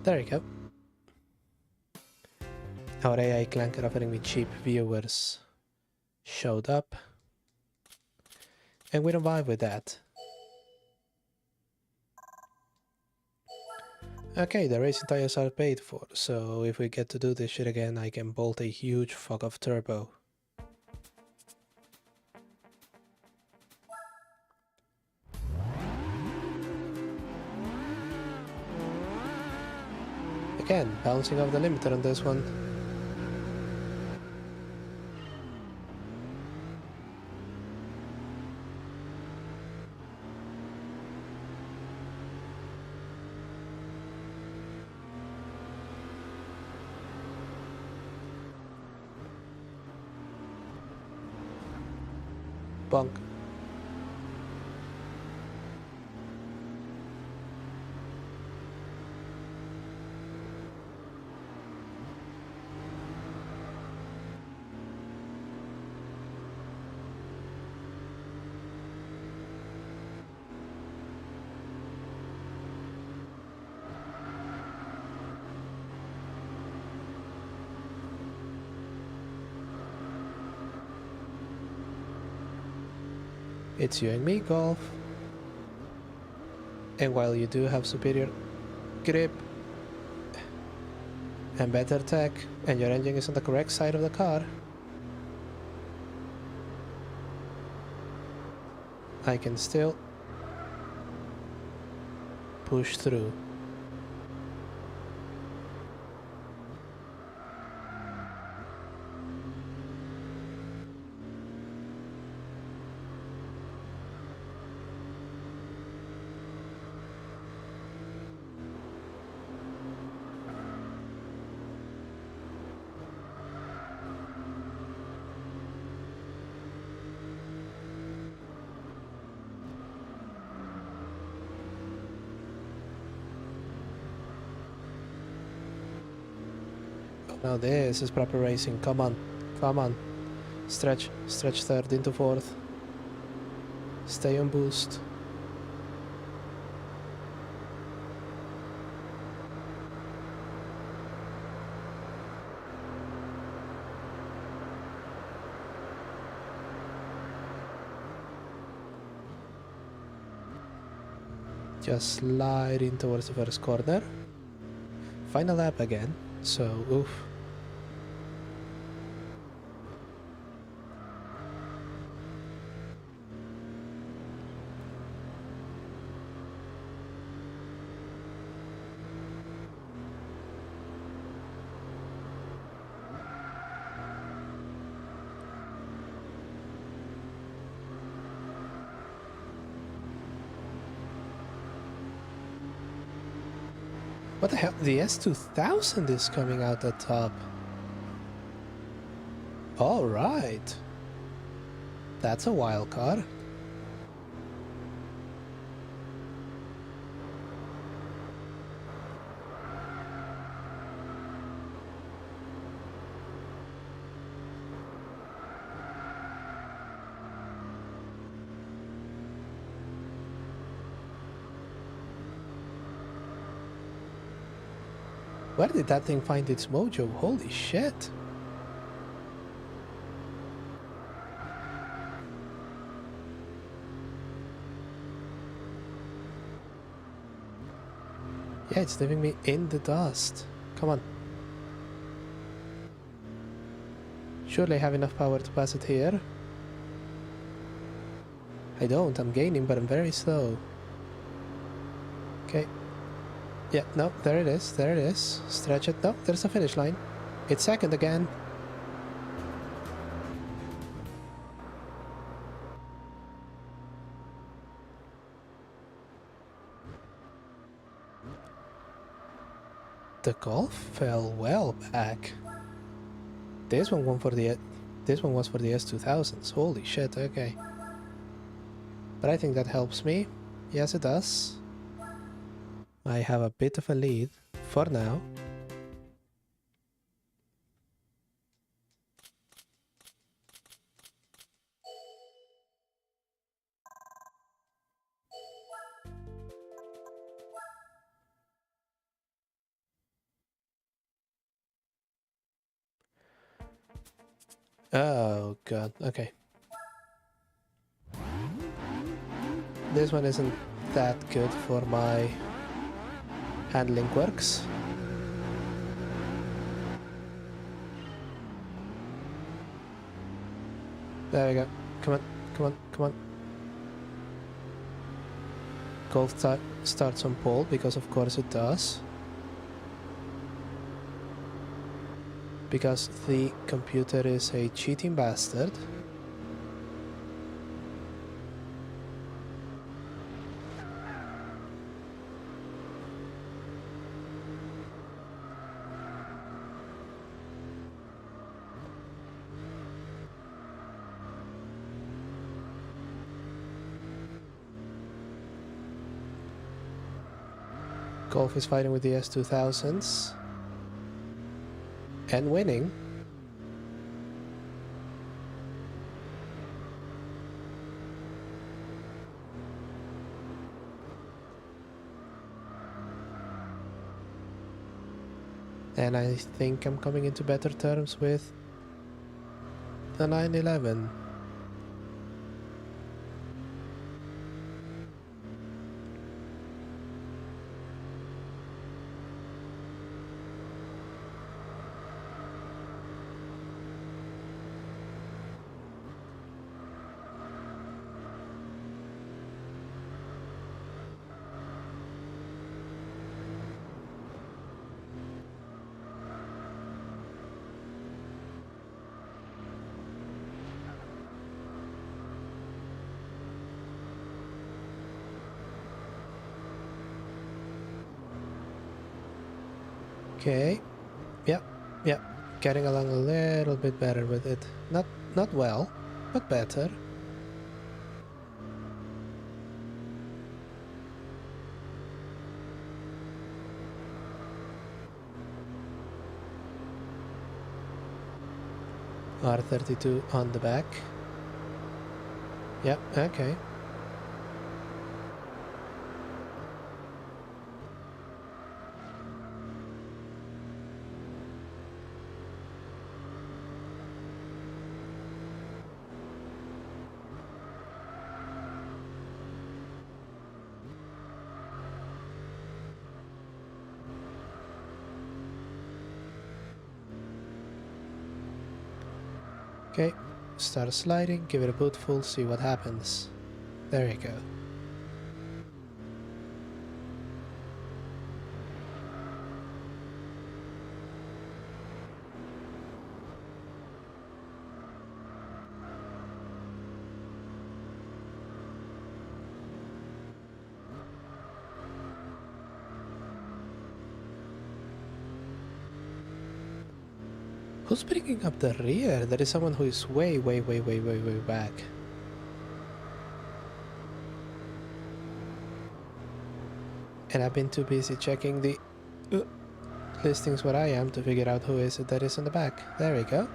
There we go. Our AI clanker offering me cheap viewers showed up. And we don't vibe with that. Okay, the racing tires are paid for, so if we get to do this shit again, I can bolt a huge fuck of turbo. Again, bouncing off the limiter on this one. Bonk. It's you and me, Golf. And while you do have superior grip and better tech, and your engine is on the correct side of the car, I can still push through. Now this is proper racing. Come on. Come on. Stretch. Stretch third into fourth. Stay on boost. Just sliding towards the first corner. Final lap again, so oof. What the hell? The S2000 is coming out the top. Alright. That's a wild card. Where did that thing find its mojo? Holy shit. Yeah, it's leaving me in the dust. Come on. Surely I have enough power to pass it here. I don't. I'm gaining, but I'm very slow. Okay. Yeah, no, there it is. There it is. Stretch it. No, there's a finish line. It's second again. The Golf fell well back. This one was for the S2000s. Holy shit, okay. But I think that helps me. Yes, it does. I have a bit of a lead for now. Oh god, okay. This one isn't that good for my handling quirks. There we go. Come on, come on, come on. Golf starts on pole, because of course it does. Because the computer is a cheating bastard. Golf is fighting with the S2000s. And winning. And I think I'm coming into better terms with the 911. Okay. Yep. Yep. Getting along a little bit better with it. Not well, but better. R32 on the back. Yep, okay. Okay, start sliding, give it a boot full, see what happens. There you go. Who's bringing up the rear? There is someone who is way back. And I've been too busy checking the listings where I am to figure out who is it that is in the back. There we go.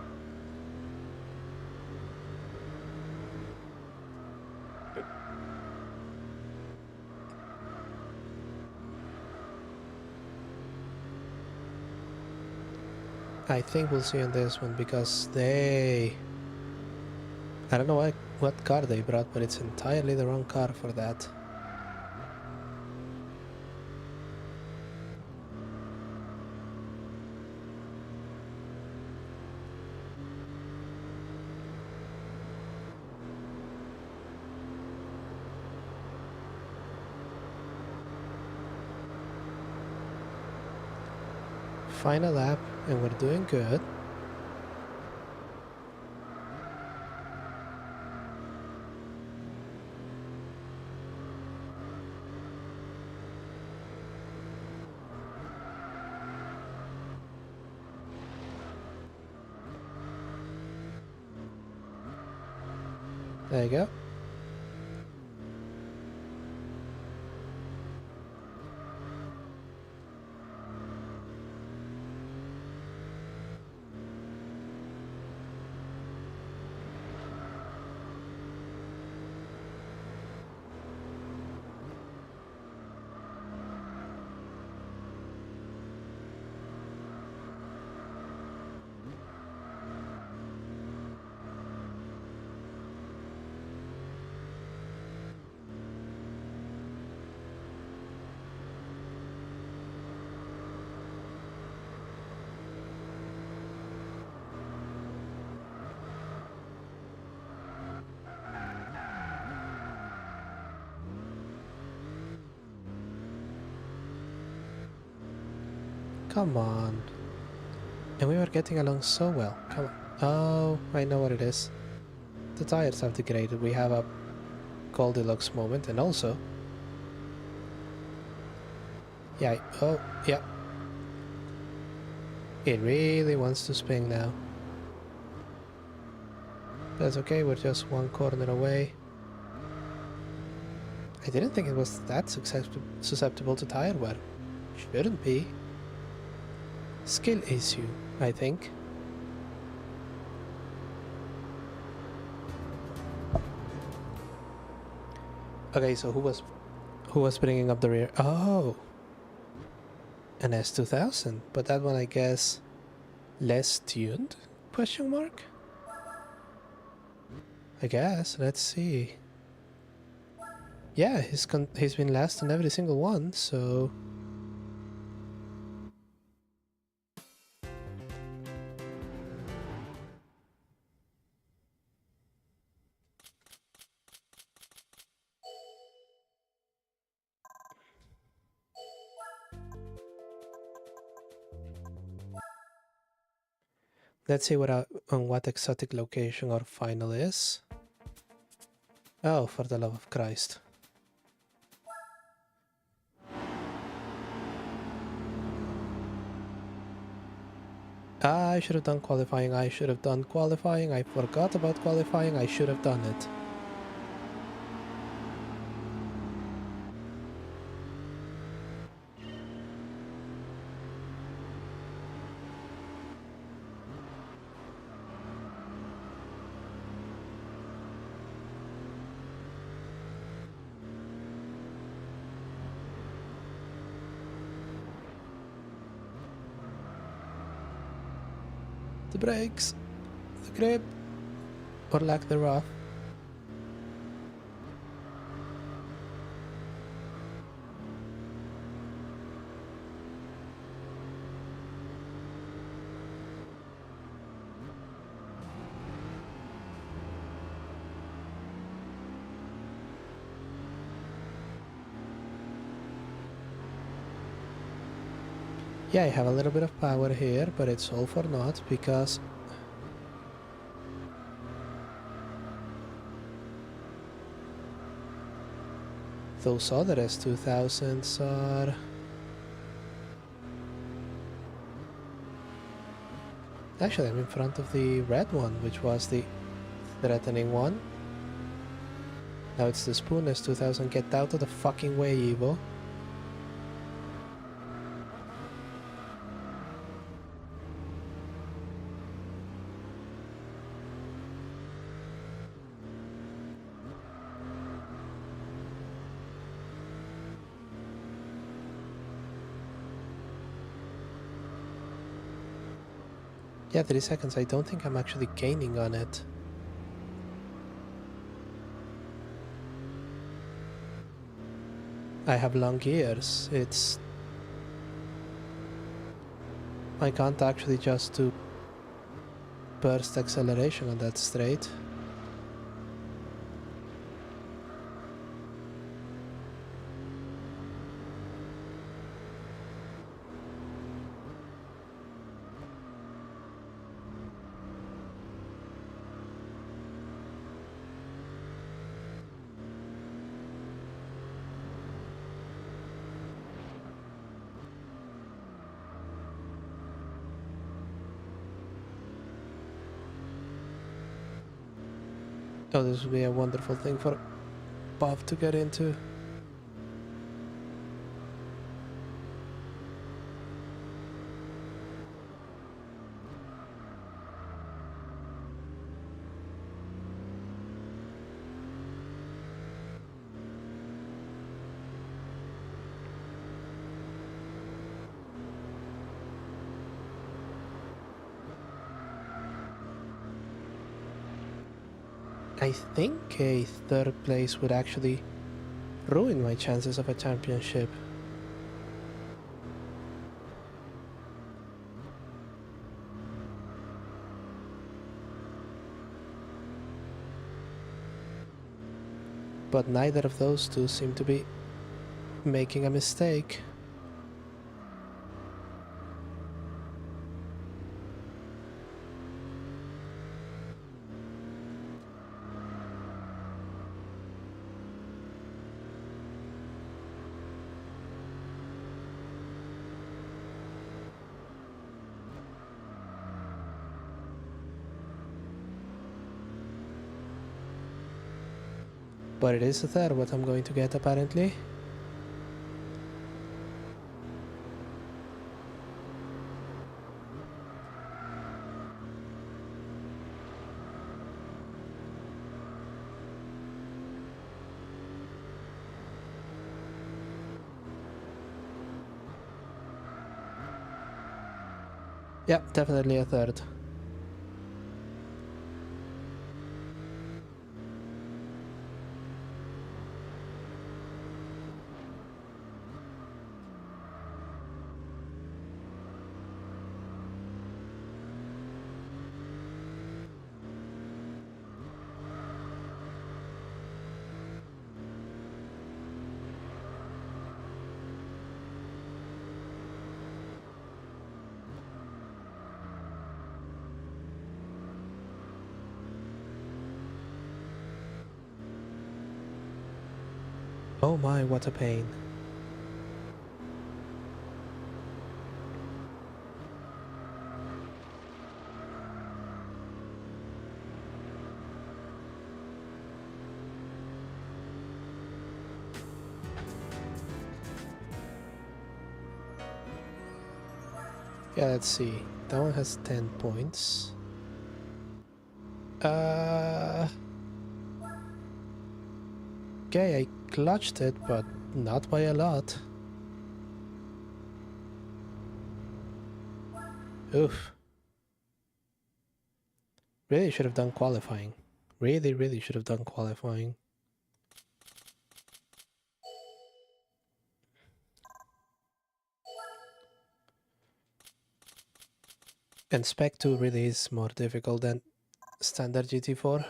I think we'll see on this one because I don't know what car they brought, but it's entirely the wrong car for that. Final lap, and we're doing good. There you go. Come on. And we were getting along so well. Come on. Oh, I know what it is. The tires have degraded. We have a Goldilocks moment, and also... Yeah, oh, yeah. It really wants to spin now. That's okay, we're just one corner away. I didn't think it was that susceptible to tire wear. Shouldn't be. Skill issue, I think. Okay, so who was bringing up the rear? Oh, an S2000, but that one I guess less tuned? Question mark. I guess. Let's see. Yeah, he's been last in every single one, so. Let's see on what exotic location our final is. Oh, for the love of Christ. I should have done qualifying, I should have done qualifying, I forgot about qualifying, I should have done it. The brakes, the grip, or lack thereof. Yeah, I have a little bit of power here, but it's all for naught because those other S2000s are... Actually, I'm in front of the red one, which was the threatening one. Now it's the Spoon S2000. Get out of the fucking way, Evo. Yeah, 3 seconds. I don't think I'm actually gaining on it. I have long ears. I can't actually just do burst acceleration on that straight. Oh, this would be a wonderful thing for Bob to get into. I think a third place would actually ruin my chances of a championship. But neither of those two seem to be making a mistake. But it is a third what I'm going to get apparently. Yeah, definitely a third. Oh my, what a pain. Yeah, let's see. That one has 10 points. Okay, I clutched it, but not by a lot. Oof. Really should have done qualifying. Really should have done qualifying. And Spec 2 really is more difficult than standard GT4.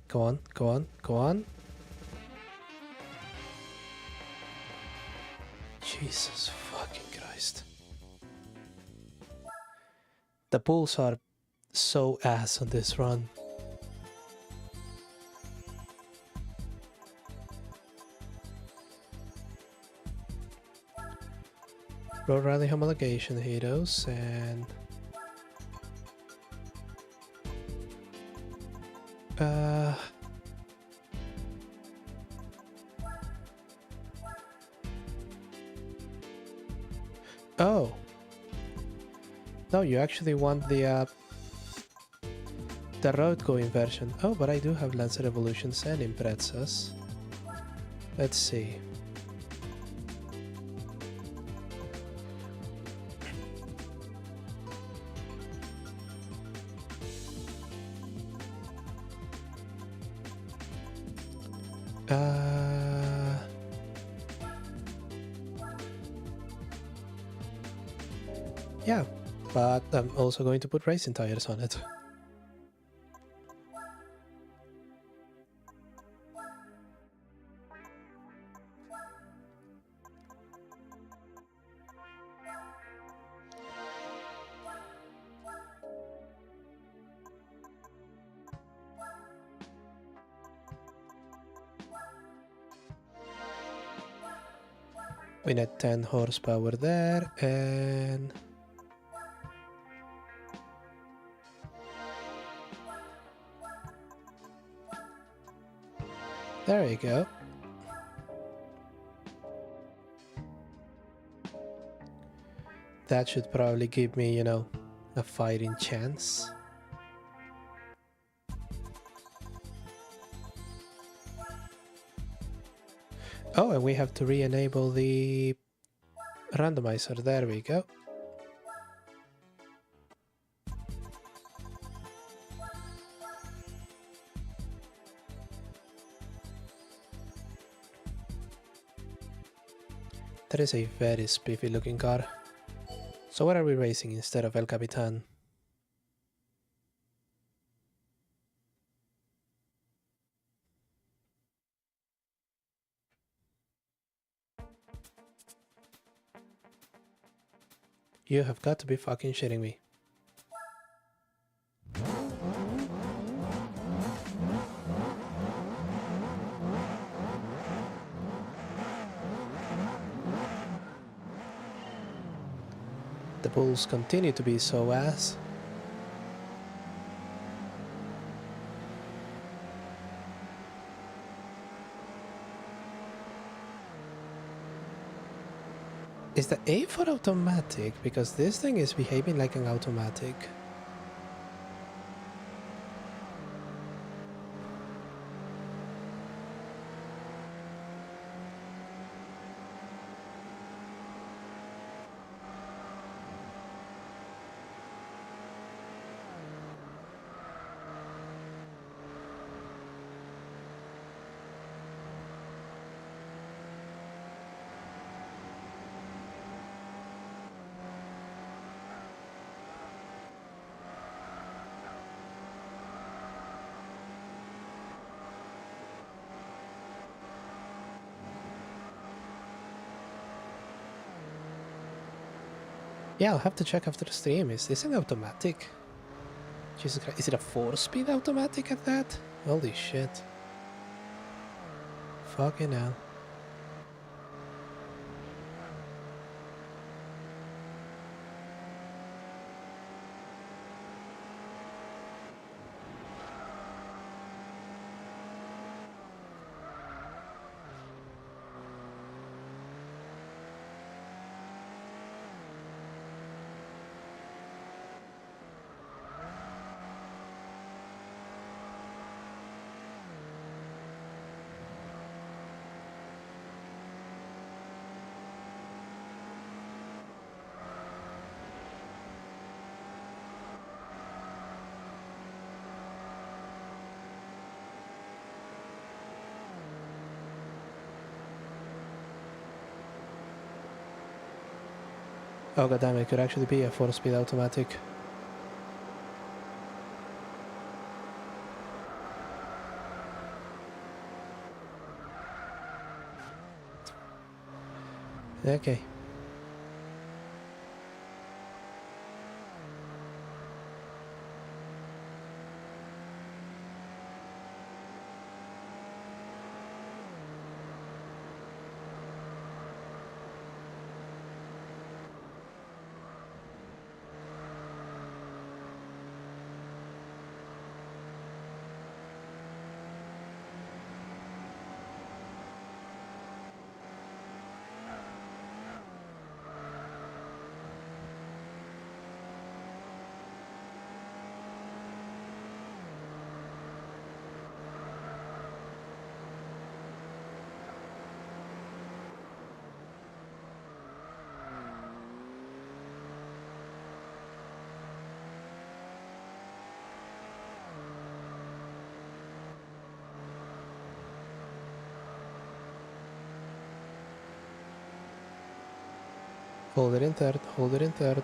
Go on, go on, go on. Jesus fucking Christ. The pulls are so ass on this run. Road Rally homologation heroes and oh no, you actually want the road going version. Oh, but I do have Lancer Evolutions and Imprezas. Let's see. Yeah, but I'm also going to put racing tires on it. We need 10 horsepower there, and there you go. That should probably give me, you know, a fighting chance. Oh, and we have to re-enable the randomizer. There we go. That is a very spiffy looking car. So what are we racing instead of El Capitan? You have got to be fucking shitting me. The bulls continue to be so ass. Is the A for automatic? Because this thing is behaving like an automatic. Yeah, I'll have to check after the stream. Is this an automatic? Jesus Christ, is it a 4-speed automatic at that? Holy shit. Fucking hell. Oh goddamn, it could actually be a 4-speed automatic. Okay. Hold it in third, hold it in third.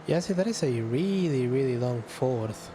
Yeah, see, that is a really, really long fourth.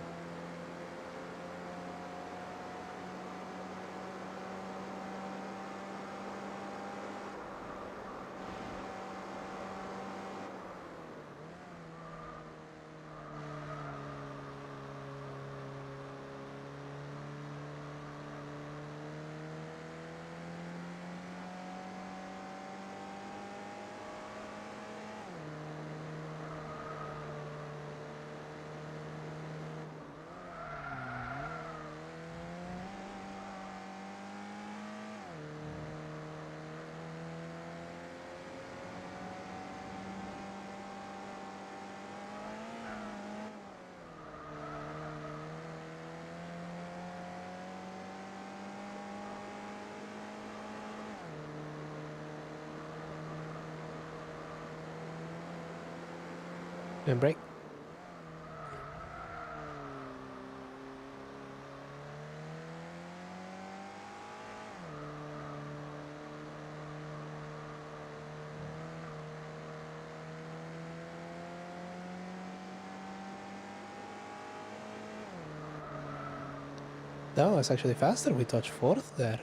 And brake. That was actually faster. We touched fourth there.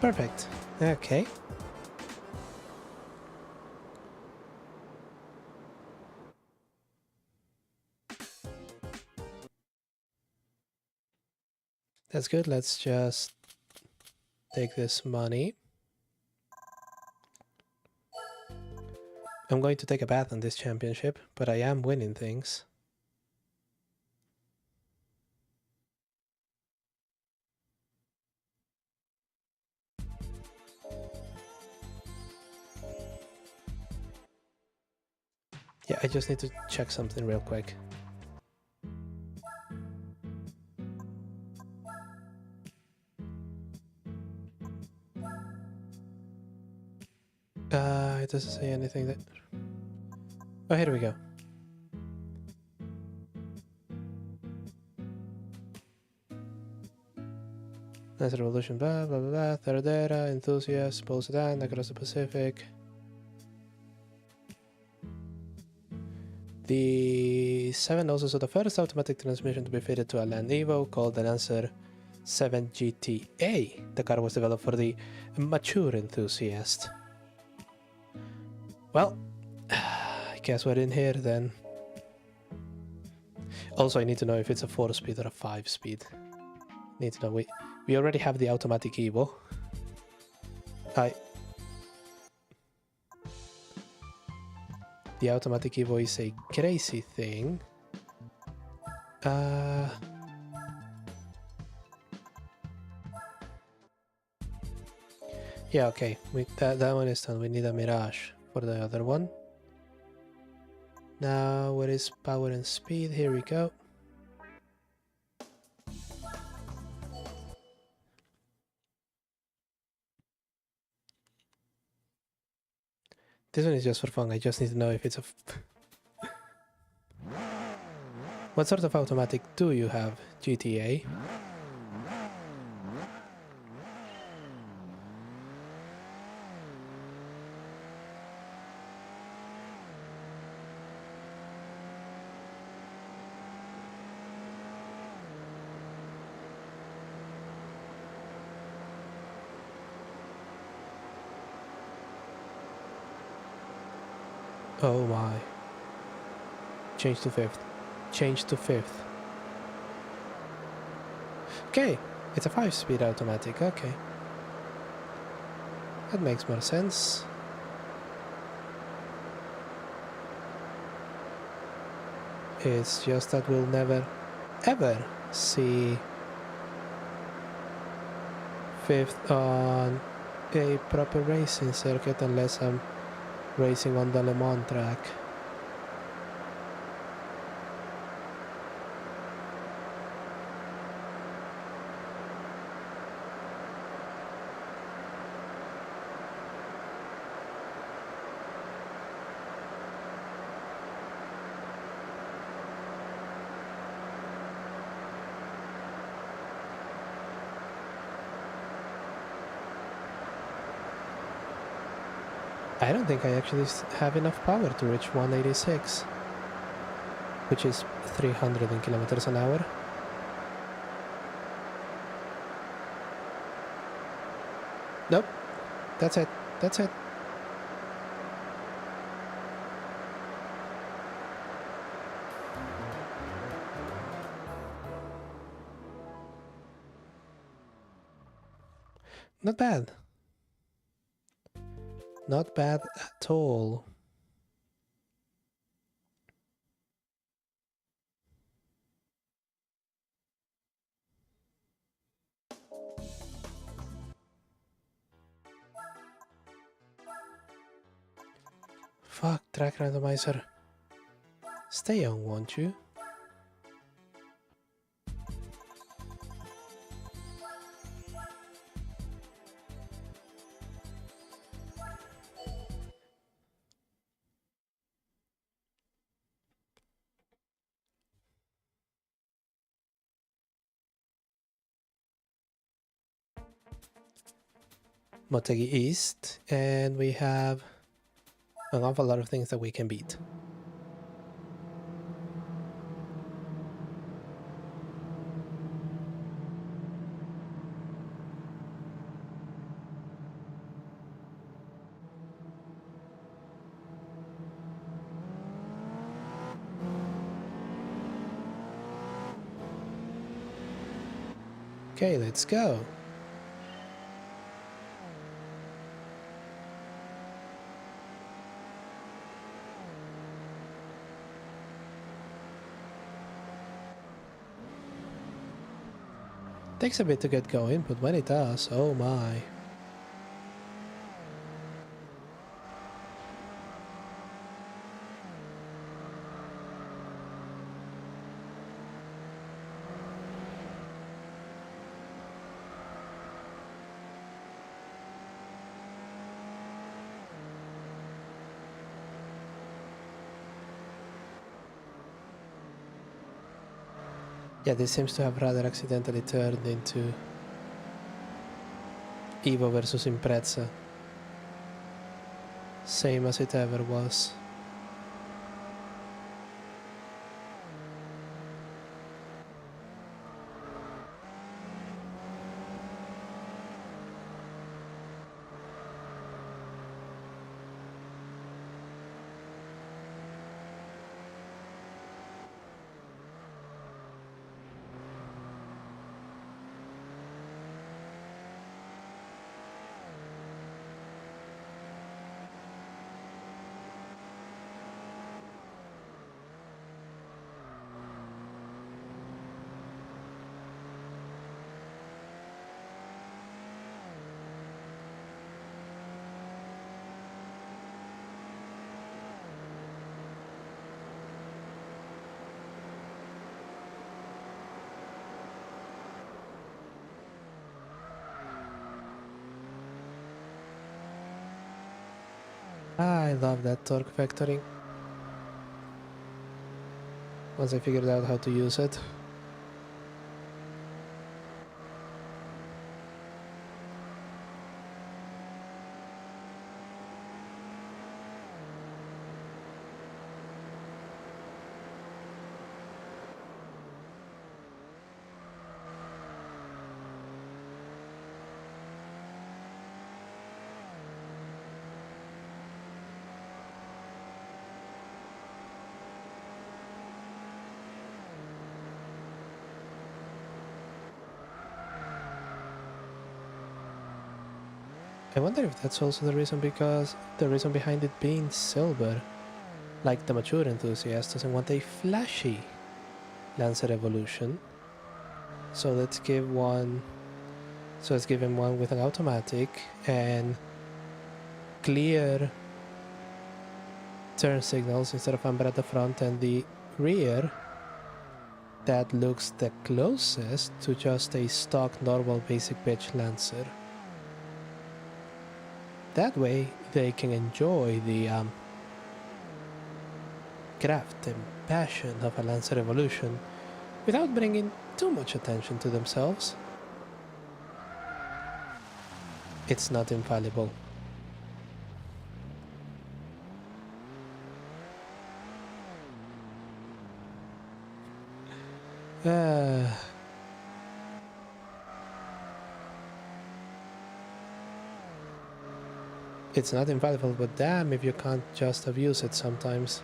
Perfect. Okay. That's good. Let's just take this money. I'm going to take a bath on this championship, but I am winning things. Yeah, I just need to check something real quick. It doesn't say anything that... Oh, here we go. Nice revolution, blah, blah, blah, blah. Theradera, enthusiast, Poseidon, across the Pacific. The 7 also saw the first automatic transmission to be fitted to a Land Evo called the Lancer 7 GTA. The car was developed for the mature enthusiast. Well, I guess we're in here then. Also, I need to know if it's a 4-speed or a 5-speed. Need to know. We already have the automatic Evo. The automatic Evo is a crazy thing. Yeah, okay. That one is done. We need a Mirage for the other one. Now, what is power and speed? Here we go. This one is just for fun. I just need to know if it's a... What sort of automatic do you have, GTA? Oh my. Change to 5th. Change to 5th. Okay, it's a 5-speed automatic, okay. That makes more sense. It's just that we'll never, ever see 5th on a proper racing circuit unless I'm racing on the Le Mans track. I don't think I actually have enough power to reach 186, which is 300 kilometers an hour. Nope, that's it, that's it. Not bad. Not bad at all. Fuck, track randomizer. Stay on, won't you? Motegi East, and we have an awful lot of things that we can beat. Okay, let's go. Takes a bit to get going, but when it does, oh my. Yeah, this seems to have rather accidentally turned into Evo versus Impreza. Same as it ever was. I love that torque vectoring. Once I figured out how to use it. I wonder if that's also the reason behind it being silver. Like the mature enthusiast doesn't want a flashy Lancer evolution. So let's give him one with an automatic and clear turn signals instead of amber at the front and the rear that looks the closest to just a stock normal basic bitch Lancer. That way they can enjoy the craft and passion of a Lancer evolution without bringing too much attention to themselves. It's not infallible. It's not infallible, but damn if you can't just abuse it sometimes.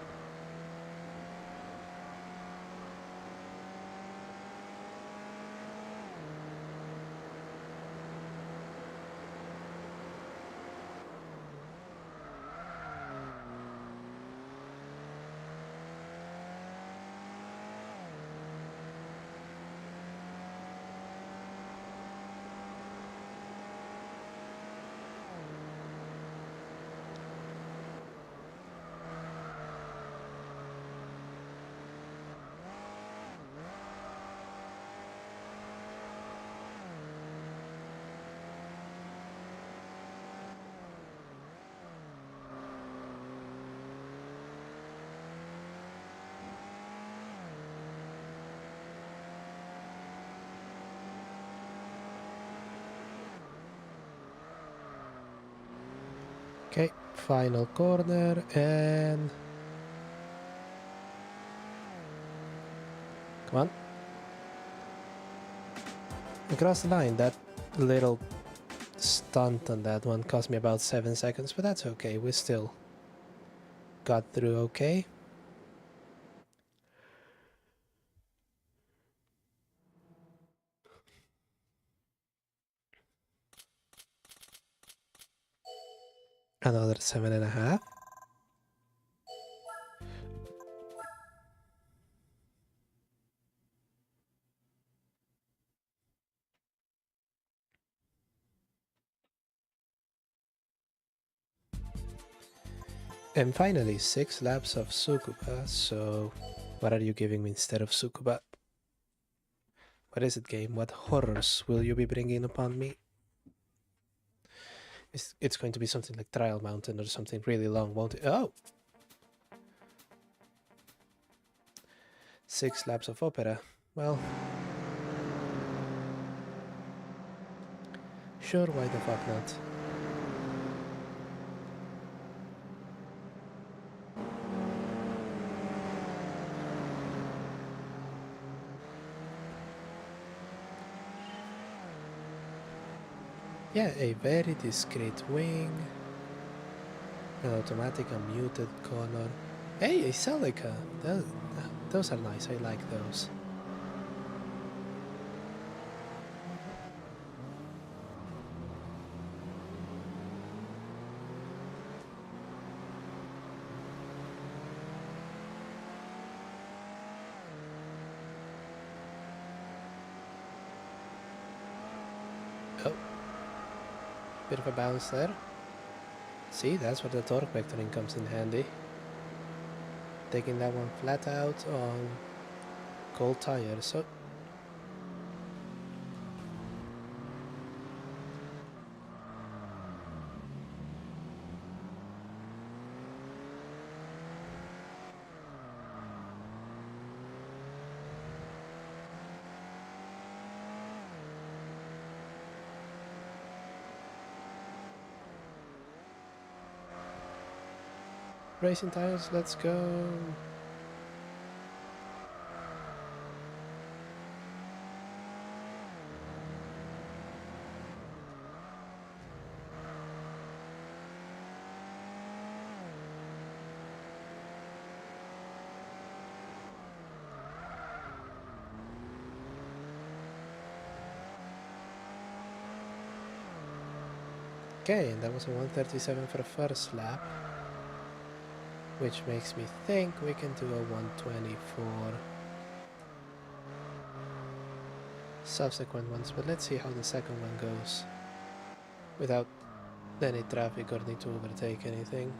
Okay, final corner and... Come on. Across the line, that little stunt on that one cost me about 7 seconds, but that's okay, we still got through okay. Another 7.5. And finally, 6 laps of Sukuba, so what are you giving me instead of Sukuba? What is it, game? What horrors will you be bringing upon me? It's going to be something like Trial Mountain or something really long, won't it? Oh! 6 laps of Opera. Well... Sure, why the fuck not? Yeah, a very discreet wing. An automatic unmuted color. Hey, a Celica! Those are nice, I like those. Oh. Bit of a bounce there. See, that's where the torque vectoring comes in handy. Taking that one flat out on cold tires. So Racing tires, let's go. Okay, and that was a 137 for the first lap, which makes me think we can do a 120 for subsequent ones, but let's see how the second one goes without any traffic or need to overtake anything.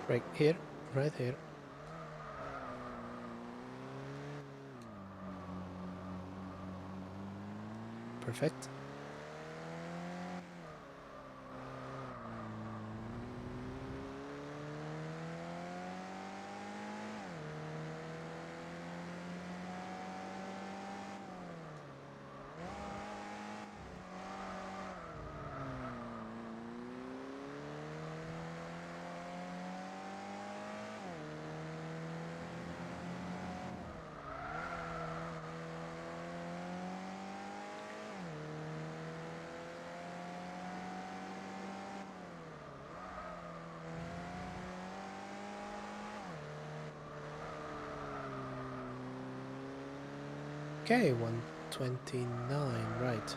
Right here, right here. Perfect. Okay, 129, right.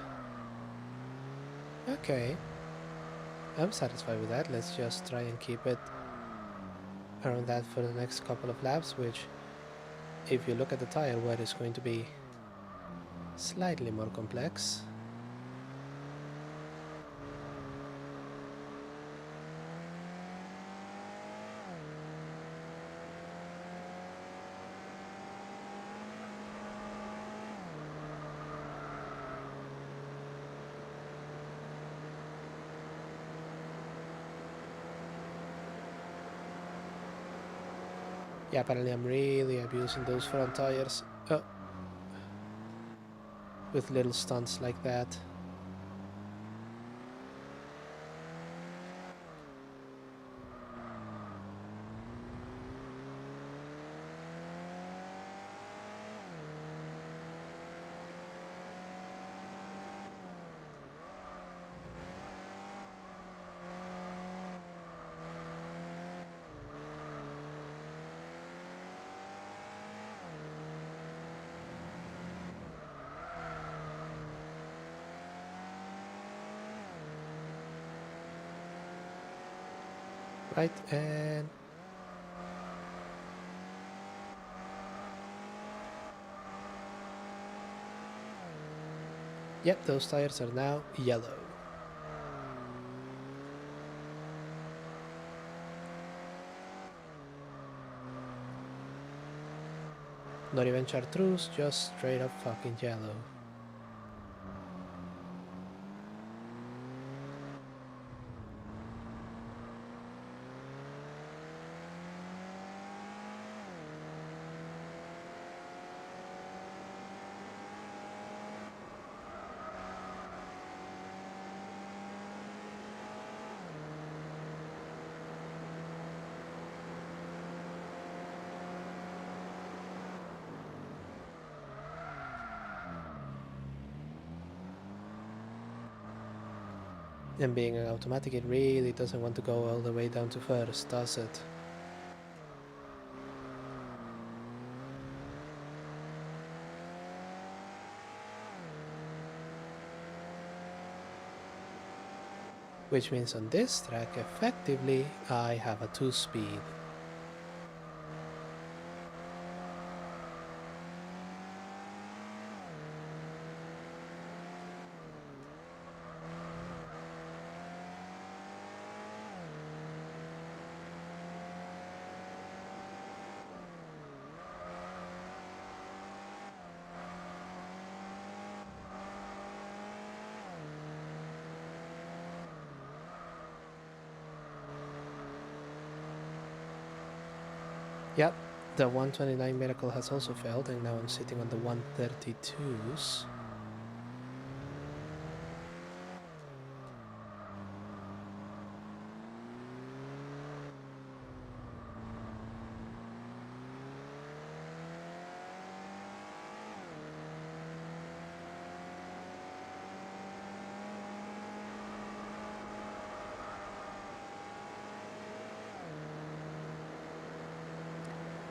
Okay, I'm satisfied with that. Let's just try and keep it around that for the next couple of laps, which, if you look at the tire wear, is going to be slightly more complex. Yeah, apparently I'm really abusing those front tires with little stunts like that. Right, and yep, those tires are now yellow. Not even chartreuse, just straight up fucking yellow. And being an automatic, it really doesn't want to go all the way down to first, does it? Which means on this track, effectively, I have a 2-speed. Yep, the 129 miracle has also failed, and now I'm sitting on the 132s.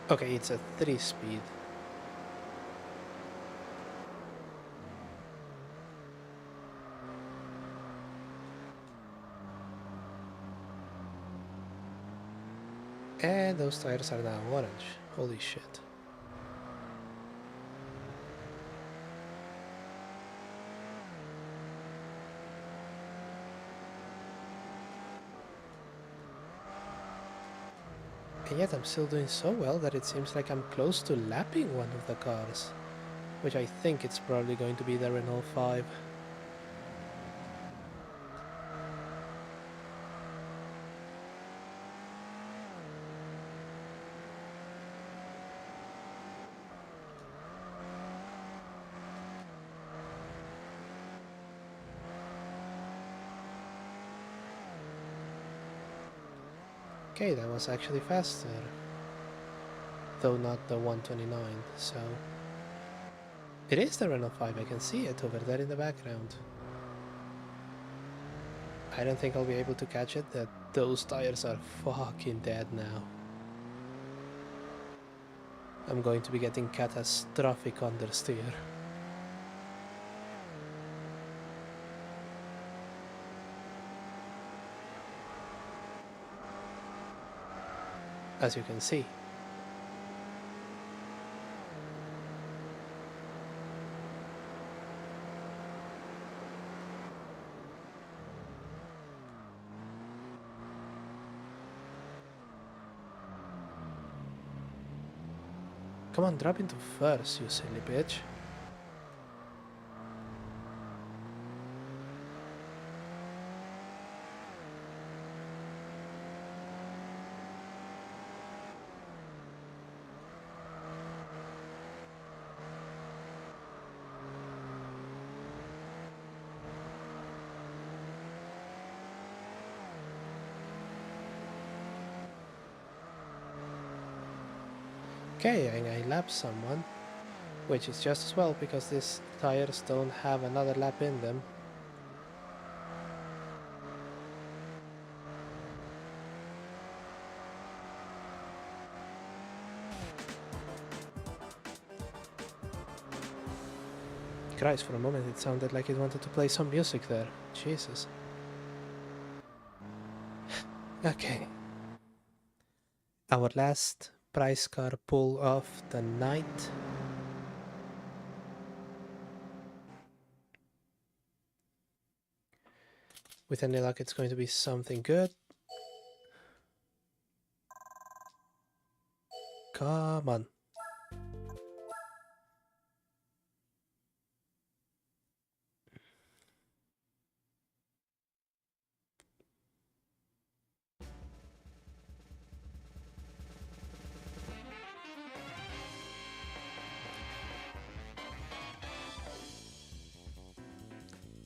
Okay, it's a 3-speed. And those tires are now orange. Holy shit. And yet I'm still doing so well that it seems like I'm close to lapping one of the cars. Which I think it's probably going to be the Renault 5. Okay, that was actually faster. Though not the 129, so... It is the Renault 5, I can see it over there in the background. I don't think I'll be able to catch it, that those tires are fucking dead now. I'm going to be getting catastrophic understeer. As you can see. Come on, drop into first, you silly bitch. Okay, and I lap someone, which is just as well because these tires don't have another lap in them. Christ, for a moment it sounded like it wanted to play some music there. Jesus. Okay. Our last prize car pull of the night. With any luck, it's going to be something good. Come on.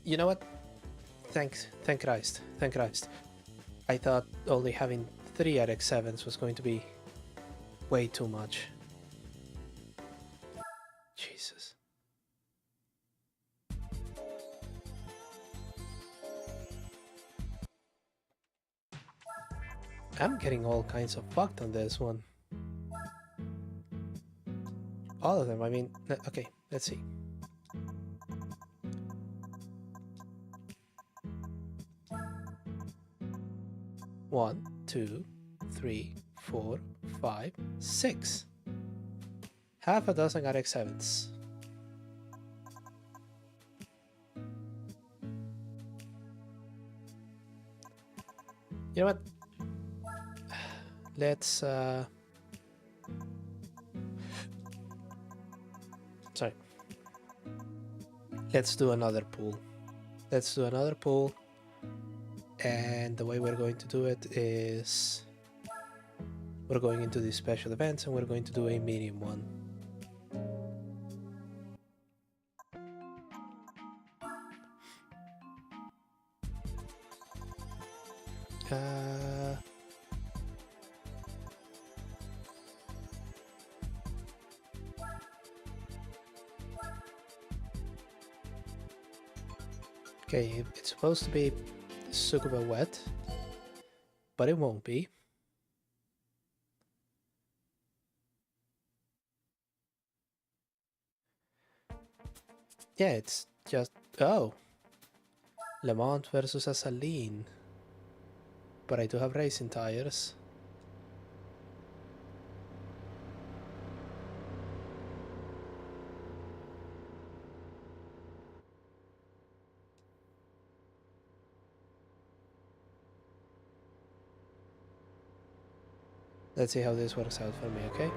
You know what? Thank Christ. Thank Christ. I thought only having 3 RX-7s was going to be way too much. Jesus. I'm getting all kinds of fucked on this one. All of them, I mean, okay, let's see. One, two, 3, 4, 5, 6. Half a dozen RX-7s. You know what? Let's sorry. Let's do another pool. Let's do another pool. And the way we're going to do it is We're going into these special events and we're going to do a medium one. Okay, it's supposed to be super wet, but it won't be. Yeah, it's just... oh! Lemont versus Asaline. But I do have racing tires. Let's see how this works out for me, okay?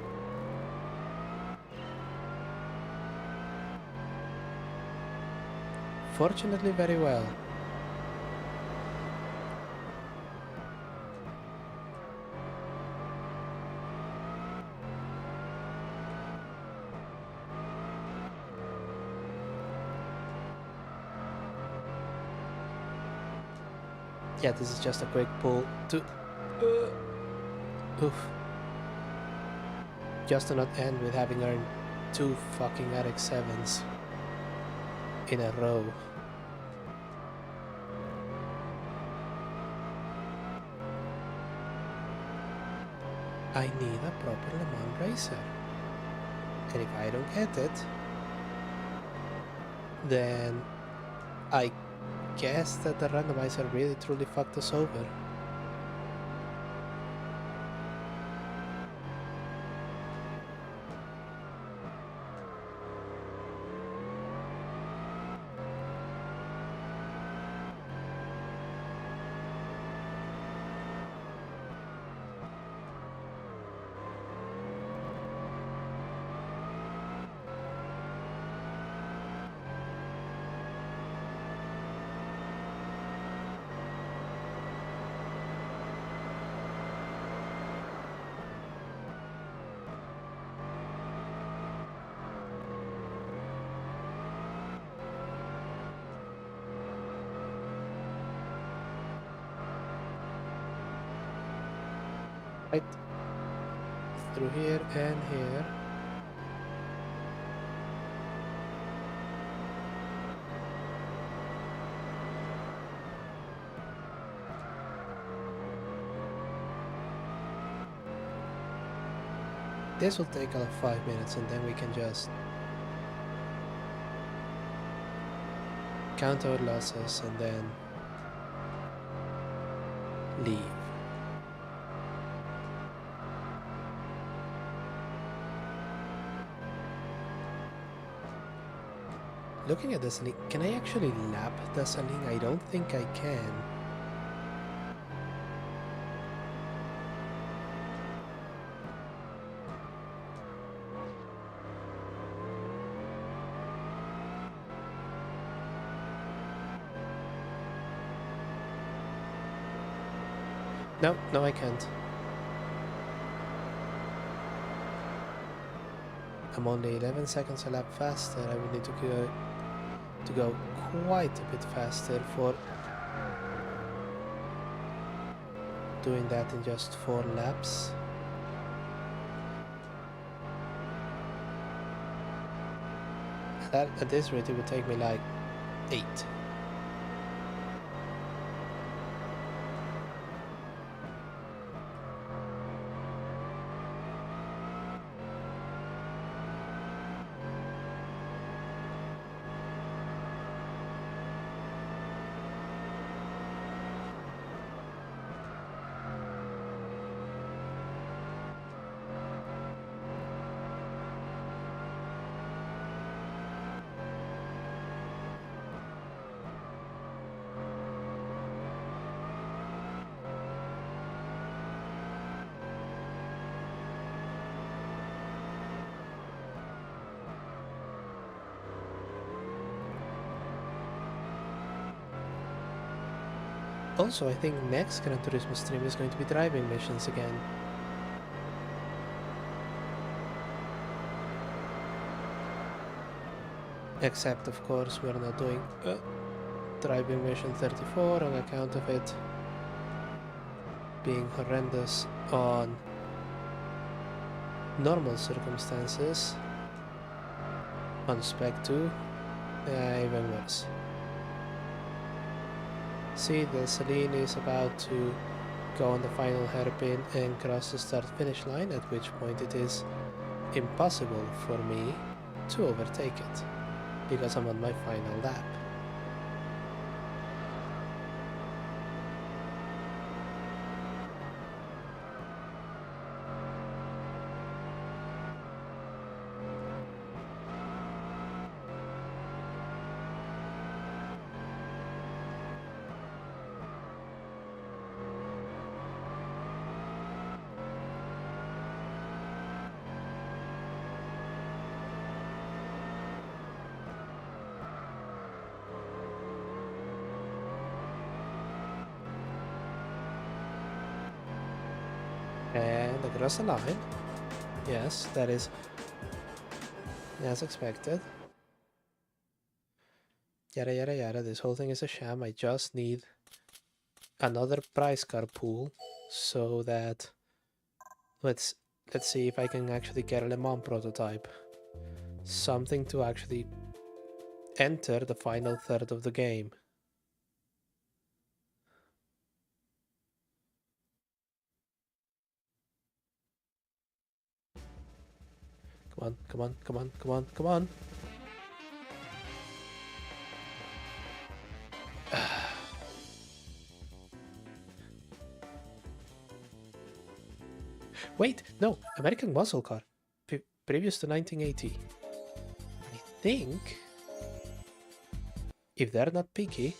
Fortunately, very well. Yeah, this is just a quick pull to... oof. Just to not end with having earned 2 fucking RX-7s in a row. I need a proper Le Mans racer. And if I don't get it, then I guess that the randomizer really truly fucked us over. Right through here and here. This will take like 5 minutes and then we can just count our losses and then leave. Looking at this, can I actually lap the Saling? I don't think I can. No, I can't. I'm only 11 seconds a lap faster. I will need to go quite a bit faster for doing that in just 4 laps. At this rate it would take me like 8. Also, I think next Gran Turismo stream is going to be driving missions again. Except, of course, we're not doing driving mission 34 on account of it being horrendous on normal circumstances. On spec 2, even worse. See, the Celine is about to go on the final hairpin and cross the start-finish line, at which point it is impossible for me to overtake it, because I'm on my final lap. And across the line. Yes, that is as expected. Yada yada yada, this whole thing is a sham. I just need another prize car pool so that let's see if I can actually get a Le Mans prototype. Something to actually enter the final third of the game. Come on, come on, come on, come on, come on. Wait, no, American muscle car. Previous to 1980. I think, if they're not picky,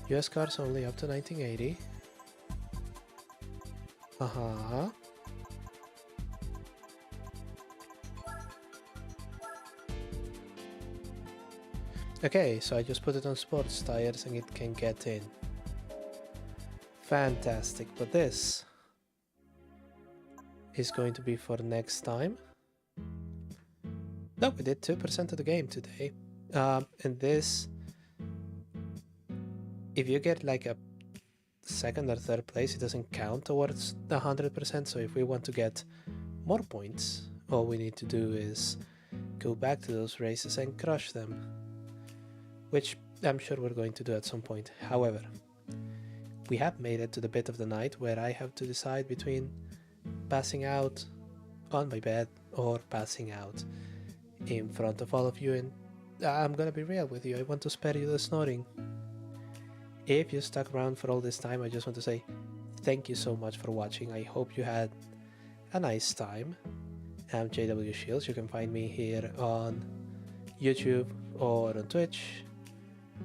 US cars only up to 1980. Uh-huh. Okay, so I just put it on sports tires and it can get in. Fantastic, but this is going to be for next time. No, we did 2% of the game today. And this, if you get like a second or third place, it doesn't count towards the 100%. So if we want to get more points, all we need to do is go back to those races and crush them, which I'm sure we're going to do at some point. However, we have made it to the bit of the night where I have to decide between passing out on my bed or passing out in front of all of you, and I'm gonna be real with you, I want to spare you the snoring. If you stuck around for all this time, I just want to say thank you so much for watching. I hope you had a nice time. I'm JW Shields. You can find me here on YouTube or on Twitch.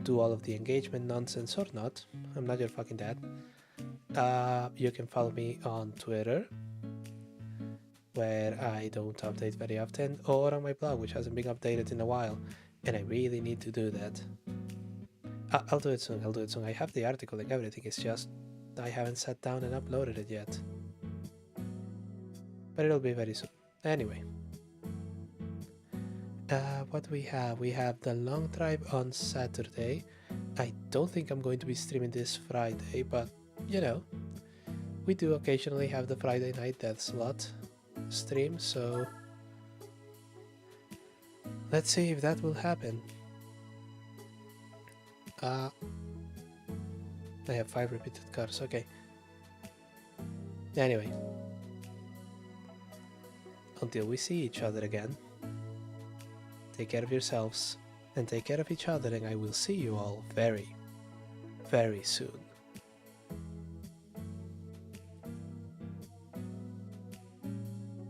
Do all of the engagement nonsense or not. I'm not your fucking dad. You can follow me on Twitter, where I don't update very often, or on my blog, which hasn't been updated in a while, and I really need to do that. I'll do it soon, I'll do it soon. I have the article and everything, it's just I haven't sat down and uploaded it yet. But it'll be very soon. Anyway. What we have? We have the long drive on Saturday. I don't think I'm going to be streaming this Friday, but you know, we do occasionally have the Friday night death slot stream, so let's see if that will happen. I have 5 repeated cars, okay. Anyway, until we see each other again, take care of yourselves and take care of each other, and I will see you all very, very soon.